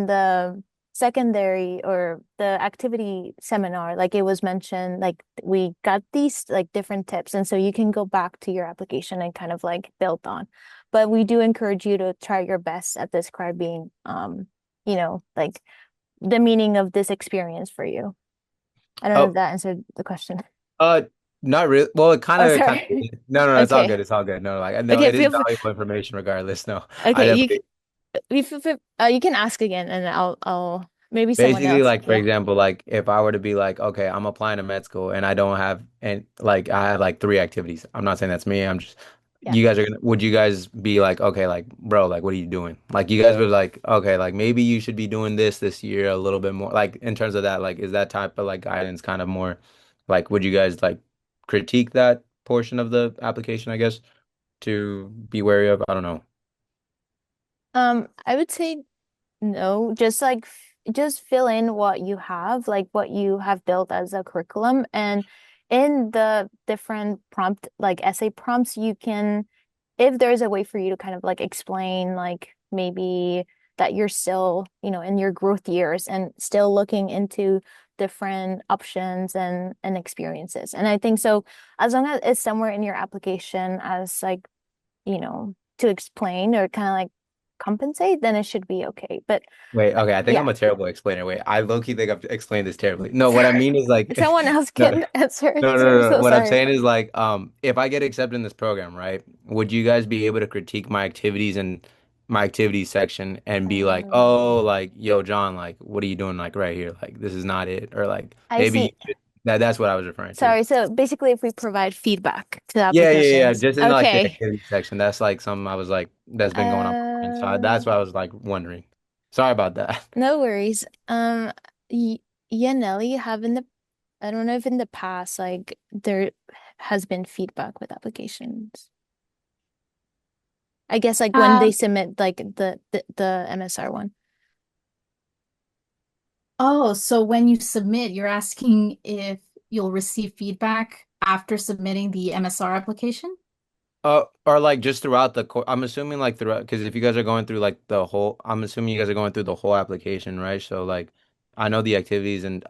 Speaker 1: the secondary or the activity seminar, like it was mentioned, like we got these like different tips, and so you can go back to your application and kind of like build on. But we do encourage you to try your best at describing like the meaning of this experience for you. I don't know if
Speaker 13: Oh,
Speaker 1: that answered the question.
Speaker 13: uh, not really. Well, it
Speaker 1: Oh,
Speaker 13: kind of.
Speaker 1: sorry.
Speaker 13: No, no, no, it's all good.
Speaker 1: Okay.
Speaker 13: It's all good. No, like, no,
Speaker 1: Okay,
Speaker 13: it is
Speaker 1: feel free.
Speaker 13: valuable information regardless. No, I
Speaker 1: Okay,
Speaker 13: definitely,
Speaker 1: you can ask again and I'll maybe someone
Speaker 13: basically,
Speaker 1: else.
Speaker 13: like, for
Speaker 1: Yeah.
Speaker 13: example, like, if I were to be like, okay, I'm applying to med school and I don't have, and like, I have like three activities. I'm not saying that's me. I'm just,
Speaker 1: Yeah.
Speaker 13: would you guys be like, okay, like, bro, like, what are you doing? Like, you guys would like, okay, like, maybe you should be doing this year a little bit more. Like, in terms of that, like, is that type of like guidance kind of more, like, would you guys like critique that portion of the application, I guess? To be wary of? I don't know.
Speaker 1: I would say no, just like just fill in what you have, like what you have built as a curriculum, and in the different prompt like essay prompts, you can if there's a way for you to kind of like explain like maybe that you're still, in your growth years and still looking into different options and experiences. And I think so as long as it's somewhere in your application as like, to explain or kind of like compensate, then it should be okay. But
Speaker 13: Wait, okay, I think
Speaker 1: yeah,
Speaker 13: I'm a terrible explainer. Wait, I low-key think I've explained this terribly. No, what I
Speaker 1: sorry.
Speaker 13: mean is like
Speaker 1: Someone else
Speaker 13: no,
Speaker 1: can answer.
Speaker 13: no, no,
Speaker 1: So I'm
Speaker 13: no, no.
Speaker 1: so
Speaker 13: What I'm
Speaker 1: sorry.
Speaker 13: saying is like, if I get accepted in this program, right, would you guys be able to critique my activities and my activities section and be like,
Speaker 1: Um,
Speaker 13: oh, like, yo, John, like, what are you doing like right here? Like, this is not it. Or like
Speaker 1: I
Speaker 13: maybe you
Speaker 1: see.
Speaker 13: should that's what I was referring to.
Speaker 1: Sorry. So basically, if we provide feedback to the
Speaker 13: Yeah, yeah, yeah.
Speaker 1: applications,
Speaker 13: Just in like the
Speaker 1: okay.
Speaker 13: activity section. That's like something I was like that's been going on. So
Speaker 1: Uh,
Speaker 13: that's what I was like wondering. Sorry about that.
Speaker 1: no worries. Y yeah, Nelly, have in the I don't know if in the past like there has been feedback with applications. I guess like when they
Speaker 9: Um,
Speaker 1: submit like the MSR one.
Speaker 9: oh, so when you submit, you're asking if you'll receive feedback after submitting the MSR application?
Speaker 13: Or like just throughout the course. I'm assuming like throughout, because if you guys are going through like the whole, I'm assuming you guys are going through the whole application, right? So like, I know the activities and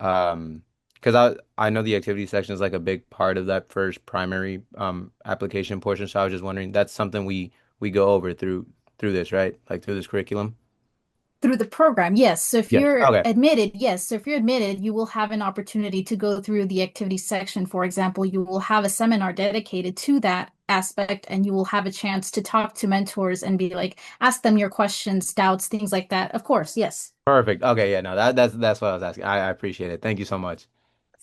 Speaker 13: because I know the activity section is like a big part of that first primary application portion. So I was just wondering, that's something we go over through this, right? Like through this curriculum.
Speaker 9: Through the program, yes. So if
Speaker 13: Yes.
Speaker 9: you're
Speaker 13: Okay.
Speaker 9: admitted, yes. So if you're admitted, you will have an opportunity to go through the activity section. For example, you will have a seminar dedicated to that aspect, and you will have a chance to talk to mentors and be like, ask them your questions, doubts, things like that. Of course, yes.
Speaker 13: Perfect. Okay. Yeah. No, that's what I was asking. I appreciate it. Thank you so much.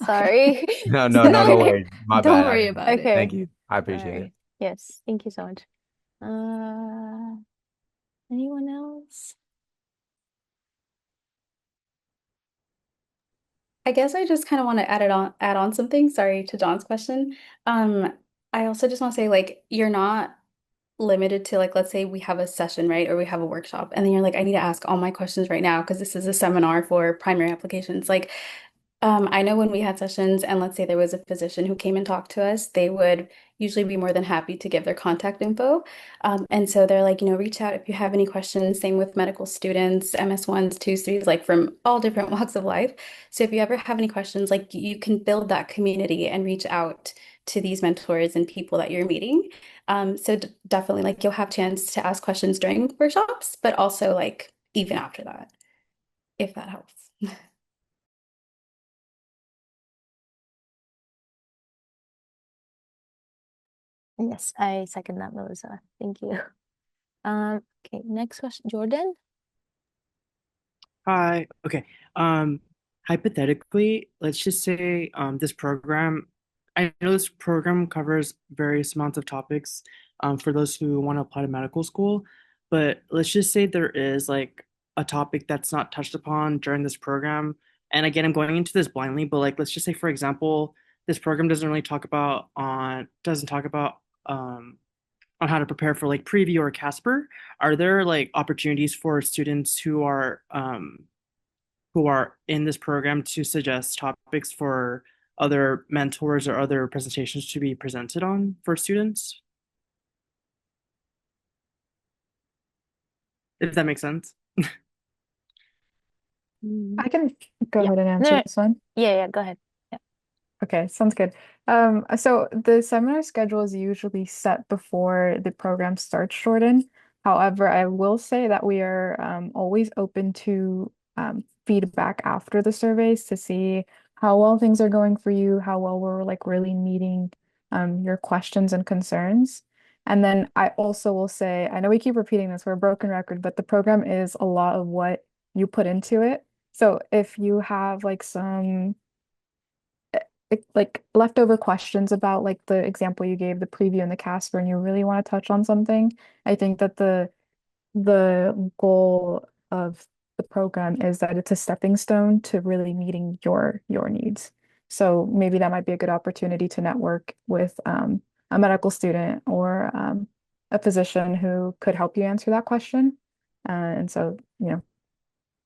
Speaker 9: Okay.
Speaker 1: Sorry.
Speaker 13: No, no, no, no
Speaker 1: Sorry.
Speaker 13: worries. My
Speaker 9: Don't
Speaker 13: bad.
Speaker 9: worry about it.
Speaker 1: Okay.
Speaker 13: Thank you. I appreciate it.
Speaker 1: Sorry. Yes. Thank you so much. Anyone else?
Speaker 4: I guess I just kind of want to add on something. Sorry to John's question. Um, I also just want to say like you're not limited to like let's say we have a session, right? Or we have a workshop and then you're like, I need to ask all my questions right now because this is a seminar for primary applications. Like I know when we had sessions and let's say there was a physician who came and talked to us, they would usually be more than happy to give their contact info. And so they're like, reach out if you have any questions. Same with medical students, MS1s, 2s, 3s, like from all different walks of life. So if you ever have any questions, like you can build that community and reach out to these mentors and people that you're meeting. So definitely like you'll have chance to ask questions during workshops, but also like even after that, if that helps.
Speaker 1: Yes, I second that, Melissa. Thank you. Okay, next question, Jordan.
Speaker 10: Hi. Okay. Um, Hypothetically, let's just say this program, I know this program covers various amounts of topics for those who want to apply to medical school, but let's just say there is like a topic that's not touched upon during this program. And again, I'm going into this blindly, but like let's just say, for example, this program doesn't talk about on how to prepare for like preview or Casper. Are there like opportunities for students who are in this program to suggest topics for other mentors or other presentations to be presented on for students? If that makes sense.
Speaker 5: I can go
Speaker 1: Yeah.
Speaker 5: ahead and answer
Speaker 1: No,
Speaker 5: this one.
Speaker 1: yeah, go ahead. Yeah.
Speaker 5: Okay, sounds good. So the seminar schedule is usually set before the program starts, Jordan. However, I will say that we are always open to feedback after the surveys to see how well things are going for you, how well we're like really meeting your questions and concerns. And then I also will say, I know we keep repeating this, we're a broken record, but the program is a lot of what you put into it. So if you have like some like leftover questions about like the example you gave, the preview and the Casper, and you really want to touch on something, I think that the goal of the program is that it's a stepping stone to really meeting your needs. So maybe that might be a good opportunity to network with a medical student or a physician who could help you answer that question. And so,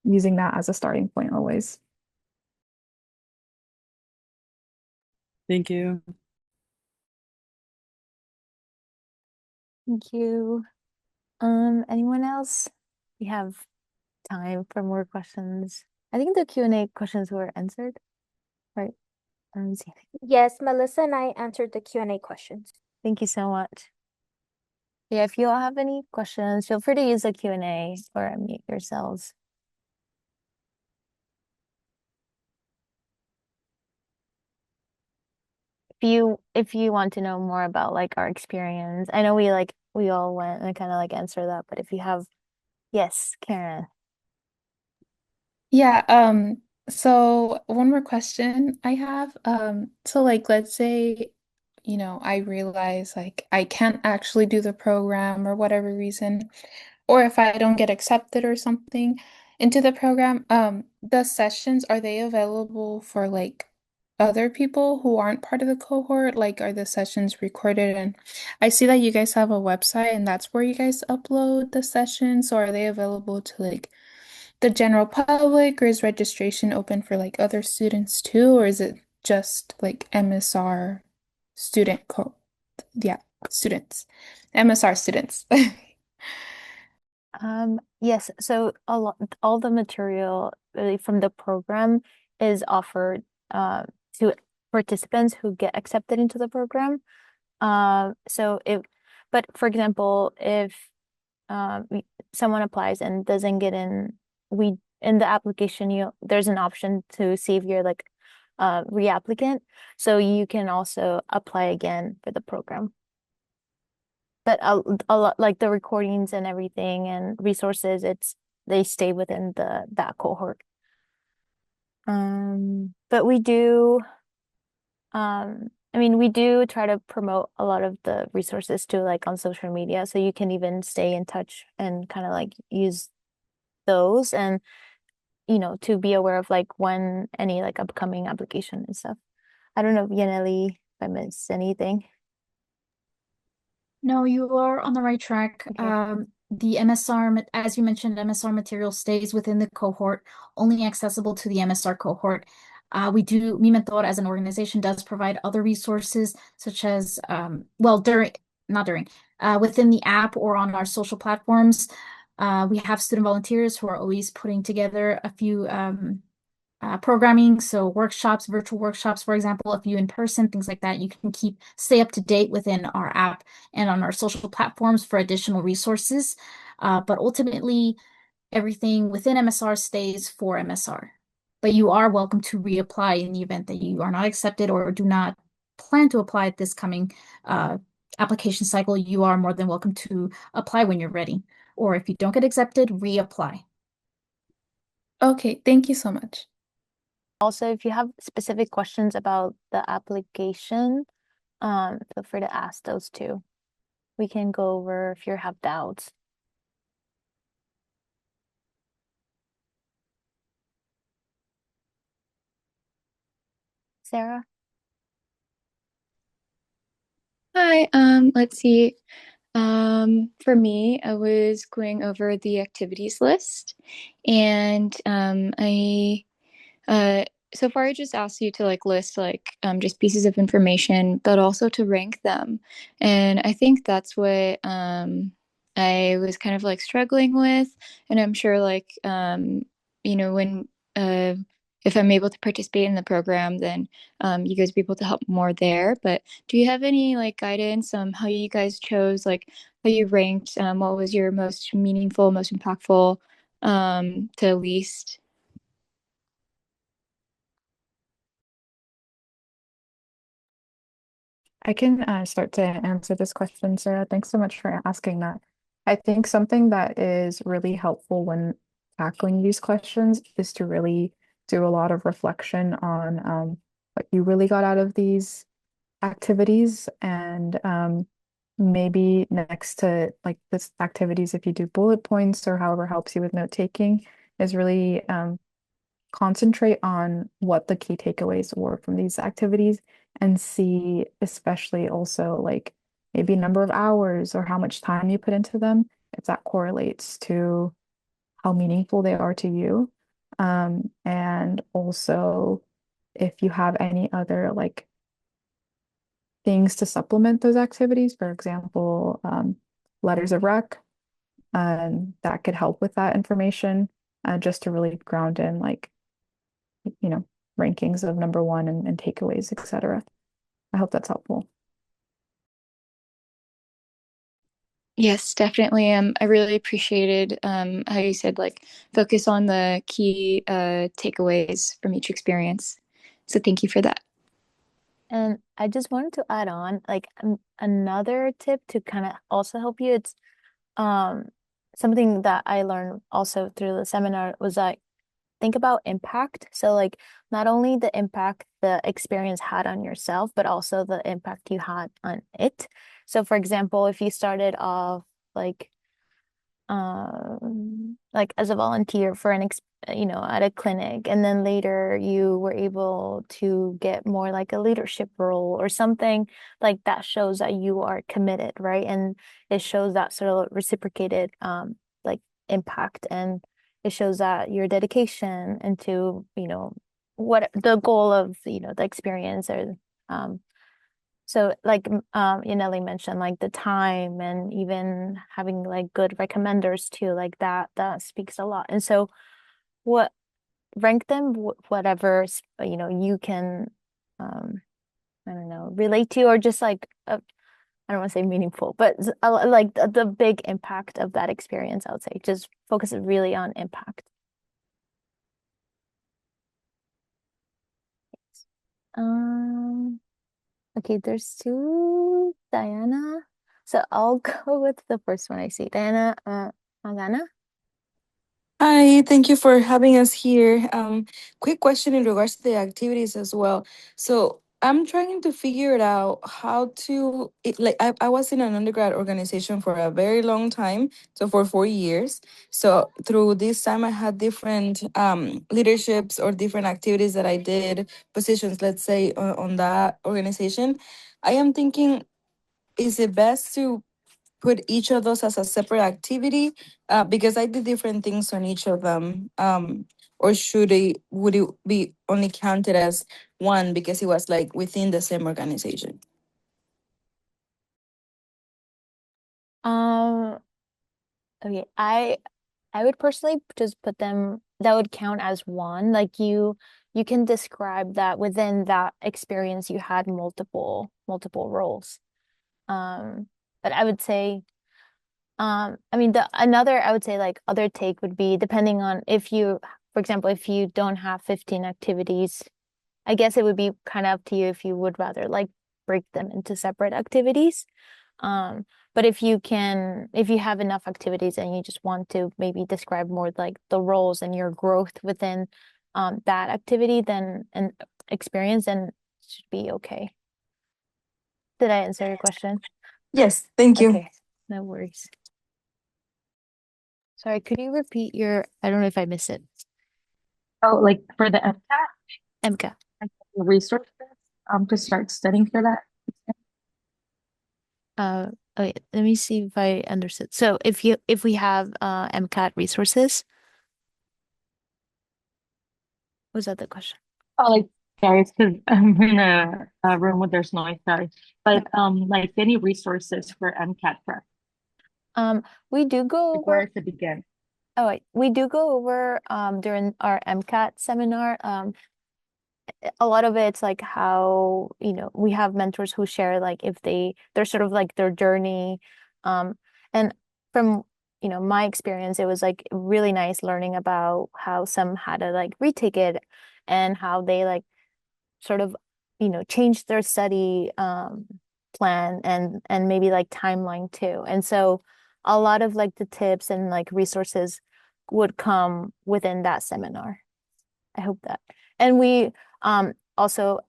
Speaker 5: using that as a starting point always.
Speaker 10: Thank you.
Speaker 1: Thank you. Anyone else? We have time for more questions. I think the Q&A questions were answered, right? Let me see.
Speaker 3: Yes, Melissa and I answered the Q&A questions.
Speaker 1: Thank you so much. Yeah, if you all have any questions, feel free to use the Q&A or unmute yourselves. If you want to know more about like our experience, I know we all went and kind of like answer that, but if you have, yes, Karen.
Speaker 6: Yeah, so one more question I have. So like let's say, I realize like I can't actually do the program or whatever reason, or if I don't get accepted or something into the program, the sessions, are they available for like other people who aren't part of the cohort? Like are the sessions recorded? And I see that you guys have a website and that's where you guys upload the sessions. So are they available to like the general public, or is registration open for like other students too, or is it just like MSR student co yeah, students. MSR students.
Speaker 1: Yes, so all the material really from the program is offered to participants who get accepted into the program. So if, but for example, if someone applies and doesn't get in, we in the application there's an option to see if you're like reapplicant, so you can also apply again for the program. But a lot like the recordings and everything and resources, they stay within that cohort. But we do I mean we do try to promote a lot of the resources too, like on social media, so you can even stay in touch and kind of like use those and to be aware of like when any like upcoming application and stuff. I don't know, Yaneli, if I missed anything.
Speaker 9: No, you are on the right track.
Speaker 1: Okay.
Speaker 9: The MSR, as you mentioned, MSR material stays within the cohort, only accessible to the MSR cohort. MiMentor as an organization does provide other resources such as, within the app or on our social platforms. We have student volunteers who are always putting together a few programming, so workshops, virtual workshops, for example, a few in person, things like that. You can stay up to date within our app and on our social platforms for additional resources. But ultimately, everything within MSR stays for MSR. But you are welcome to reapply in the event that you are not accepted or do not plan to apply at this coming application cycle. You are more than welcome to apply when you're ready. Or if you don't get accepted, reapply.
Speaker 6: Okay, thank you so much.
Speaker 1: Also, if you have specific questions about the application, feel free to ask those too. We can go over if you have doubts. Sarah?
Speaker 7: Hi, let's see. For me, I was going over the activities list and I so far I just asked you to like list like just pieces of information, but also to rank them. And I think that's what I was kind of like struggling with. And I'm sure like when uh if I'm able to participate in the program, then you guys will be able to help more there. But do you have any like guidance on how you guys chose like how you ranked what was your most meaningful, most impactful to least?
Speaker 5: I can start to answer this question, Sarah. Thanks so much for asking that. I think something that is really helpful when tackling these questions is to really do a lot of reflection on what you really got out of these activities, and maybe next to like this activities, if you do bullet points or however helps you with note taking, is really concentrate on what the key takeaways were from these activities and see especially also like maybe number of hours or how much time you put into them, if that correlates to how meaningful they are to you. And also if you have any other like things to supplement those activities, for example, letters of rec, and that could help with that information, just to really ground in like, you know, rankings of number one and takeaways, etc. I hope that's helpful.
Speaker 7: Yes, definitely. I really appreciated how you said like focus on the key takeaways from each experience. So thank you for that.
Speaker 1: And I just wanted to add on like another tip to kind of also help you. It's um something that I learned also through the seminar was like think about impact. So like not only the impact the experience had on yourself, but also the impact you had on it. So for example, if you started off like like as a volunteer for at a clinic, and then later you were able to get more like a leadership role or something like that shows that you are committed, right? And it shows that sort of reciprocated like impact, and it shows that your dedication into what the goal of the experience or um so like Yaneli mentioned like the time and even having like good recommenders too, like that speaks a lot. And so what rank them whatever you can um I don't know relate to, or just like I don't want to say meaningful, but like the big impact of that experience, I would say just focus really on impact. Um Okay, there's two Diana. So I'll go with the first one I see. Diana Magana.
Speaker 14: Hi, thank you for having us here. Quick question in regards to the activities as well. So I'm trying to figure it out how to like I was in an undergrad organization for a very long time, so for 4 years. So through this time I had different leaderships or different activities that I did, positions, let's say, on that organization. I am thinking, is it best to put each of those as a separate activity, because I did different things on each of them, or would it be only counted as one because it was like within the same organization?
Speaker 1: Um, okay, I would personally just put them that would count as one. Like you can describe that within that experience you had multiple roles. Um, but I would say I mean the another I would say like other take would be depending on if you, for example, if you don't have 15 activities, I guess it would be kind of up to you if you would rather like break them into separate activities. Um, but if you have enough activities and you just want to maybe describe more like the roles and your growth within that activity, then and experience, then it should be okay. Did I answer your question?
Speaker 14: Yes, thank you.
Speaker 1: Okay, no worries. Sorry, could you repeat I don't know if I missed it.
Speaker 15: Oh, like for the MCAT,
Speaker 1: MCA.
Speaker 15: like resources, to start studying for that.
Speaker 1: Okay, let me see if I understood. So if we have MCAT resources, was that the question?
Speaker 15: Oh, like sorry, it's because I'm in a room where there's noise. Sorry,
Speaker 1: No.
Speaker 15: but like any resources for MCAT prep,
Speaker 1: We do go
Speaker 15: like
Speaker 1: over
Speaker 15: where to begin.
Speaker 1: Oh wait, we do go over during our MCAT seminar. A lot of it's like how, we have mentors who share like if they're sort of like their journey. And from, my experience, it was like really nice learning about how some had to like retake it and how they like sort of, changed their study plan and maybe like timeline too. And so a lot of like the tips and like resources would come within that seminar. I hope that. And we also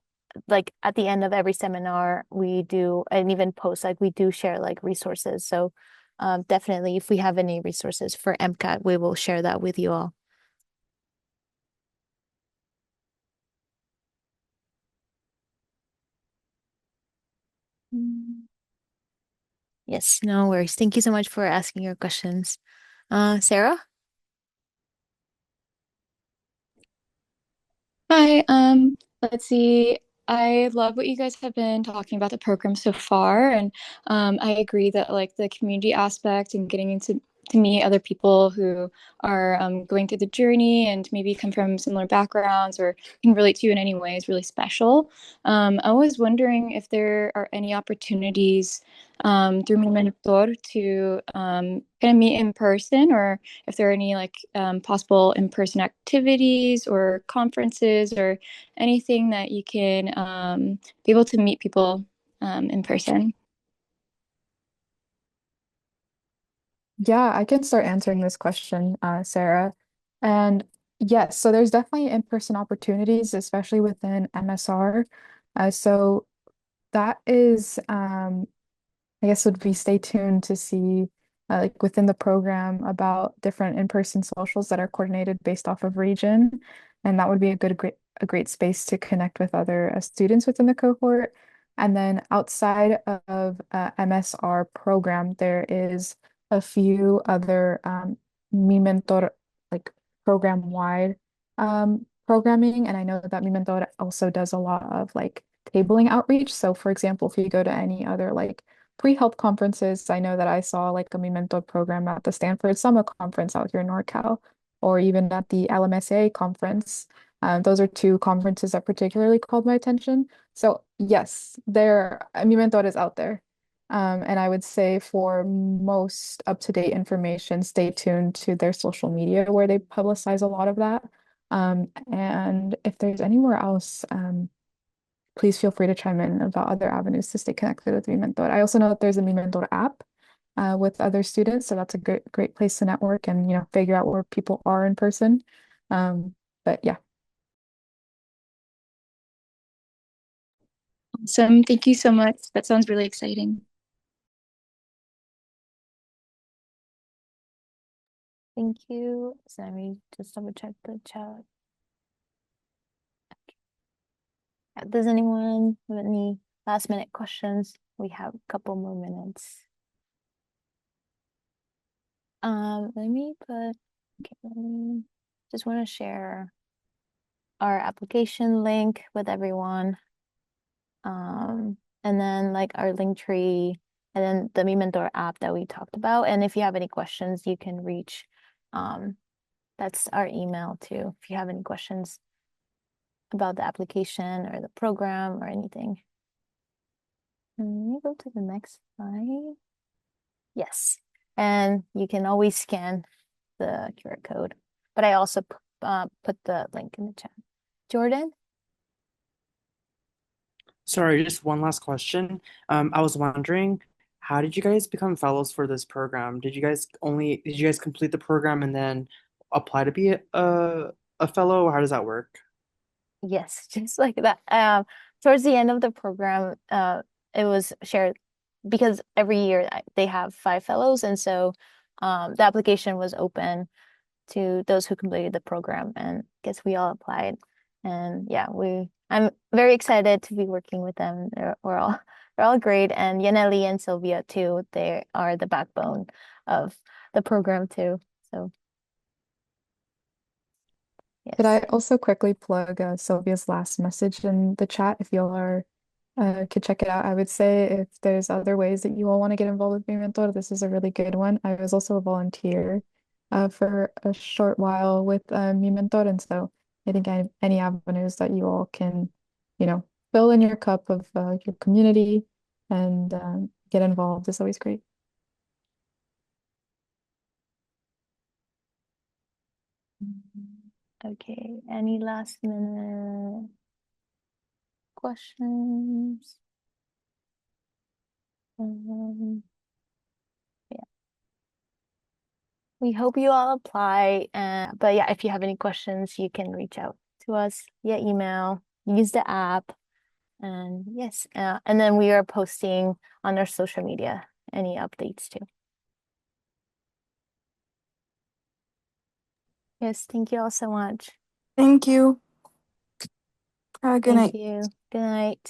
Speaker 1: like at the end of every seminar we do, and even post, like we do share like resources. So definitely if we have any resources for MCAT, we will share that with you all. Mm. Yes, no worries. Thank you so much for asking your questions. Sarah?
Speaker 7: Hi, let's see. I love what you guys have been talking about the program so far, and I agree that like the community aspect and getting into to meet other people who are going through the journey and maybe come from similar backgrounds or can relate to you in any way is really special. I was wondering if there are any opportunities through MiMentor to kind of meet in person, or if there are any like possible in-person activities or conferences or anything that you can be able to meet people in person.
Speaker 5: Yeah, I can start answering this question, Sarah. And yes, so there's definitely in-person opportunities, especially within MSR. So that is, I guess would be stay tuned to see like within the program about different in-person socials that are coordinated based off of region. And that would be a great space to connect with other students within the cohort. And then outside of MSR program, there is a few other MiMentor like program-wide programming. And I know that MiMentor also does a lot of like tabling outreach. So for example, if you go to any other like pre-health conferences, I know that I saw like a MiMentor program at the Stanford Summer Conference out here in NorCal, or even at the LMSA conference. Those are two conferences that particularly called my attention. So yes, MiMentor is out there. And I would say for most up-to-date information, stay tuned to their social media where they publicize a lot of that. And if there's anywhere else, please feel free to chime in about other avenues to stay connected with MiMentor. I also know that there's a MiMentor app with other students, so that's a great place to network and figure out where people are in person. But yeah.
Speaker 7: Awesome. Thank you so much. That sounds really exciting.
Speaker 1: Thank you. So let me just double check the chat. Does anyone have any last minute questions? We have a couple more minutes. Let me put, okay, just want to share our application link with everyone. And then like our link tree and then the MiMentor app that we talked about. And if you have any questions, you can reach, that's our email too, if you have any questions about the application or the program or anything. Let me go to the next slide. Yes. And you can always scan the QR code, but I also put the link in the chat. Jordan?
Speaker 10: Sorry, just one last question. I was wondering, how did you guys become fellows for this program? Did you guys complete the program and then apply to be a fellow, or how does that work?
Speaker 1: Yes, just like that. Towards the end of the program, it was shared because every year they have 5 fellows, and so the application was open to those who completed the program, and I guess we all applied. And yeah, I'm very excited to be working with them. They're all great, and Yaneli and Sylvia too. They are the backbone of the program too. So
Speaker 5: Could I
Speaker 1: yes.
Speaker 5: also quickly plug Sylvia's last message in the chat if y'all could check it out? I would say if there's other ways that you all want to get involved with Mi Mentor, this is a really good one. I was also a volunteer for a short while with Mi Mentor, and so I think any avenues that you all can, fill in your cup of your community and get involved is always great.
Speaker 1: Okay, any last minute questions? Yeah. We hope you all apply. But yeah, if you have any questions, you can reach out to us via email, use the app, and yes, and then we are posting on our social media any updates too. Yes, thank you all so much.
Speaker 14: Thank you. Good
Speaker 1: Thank
Speaker 14: night.
Speaker 1: you. Good night.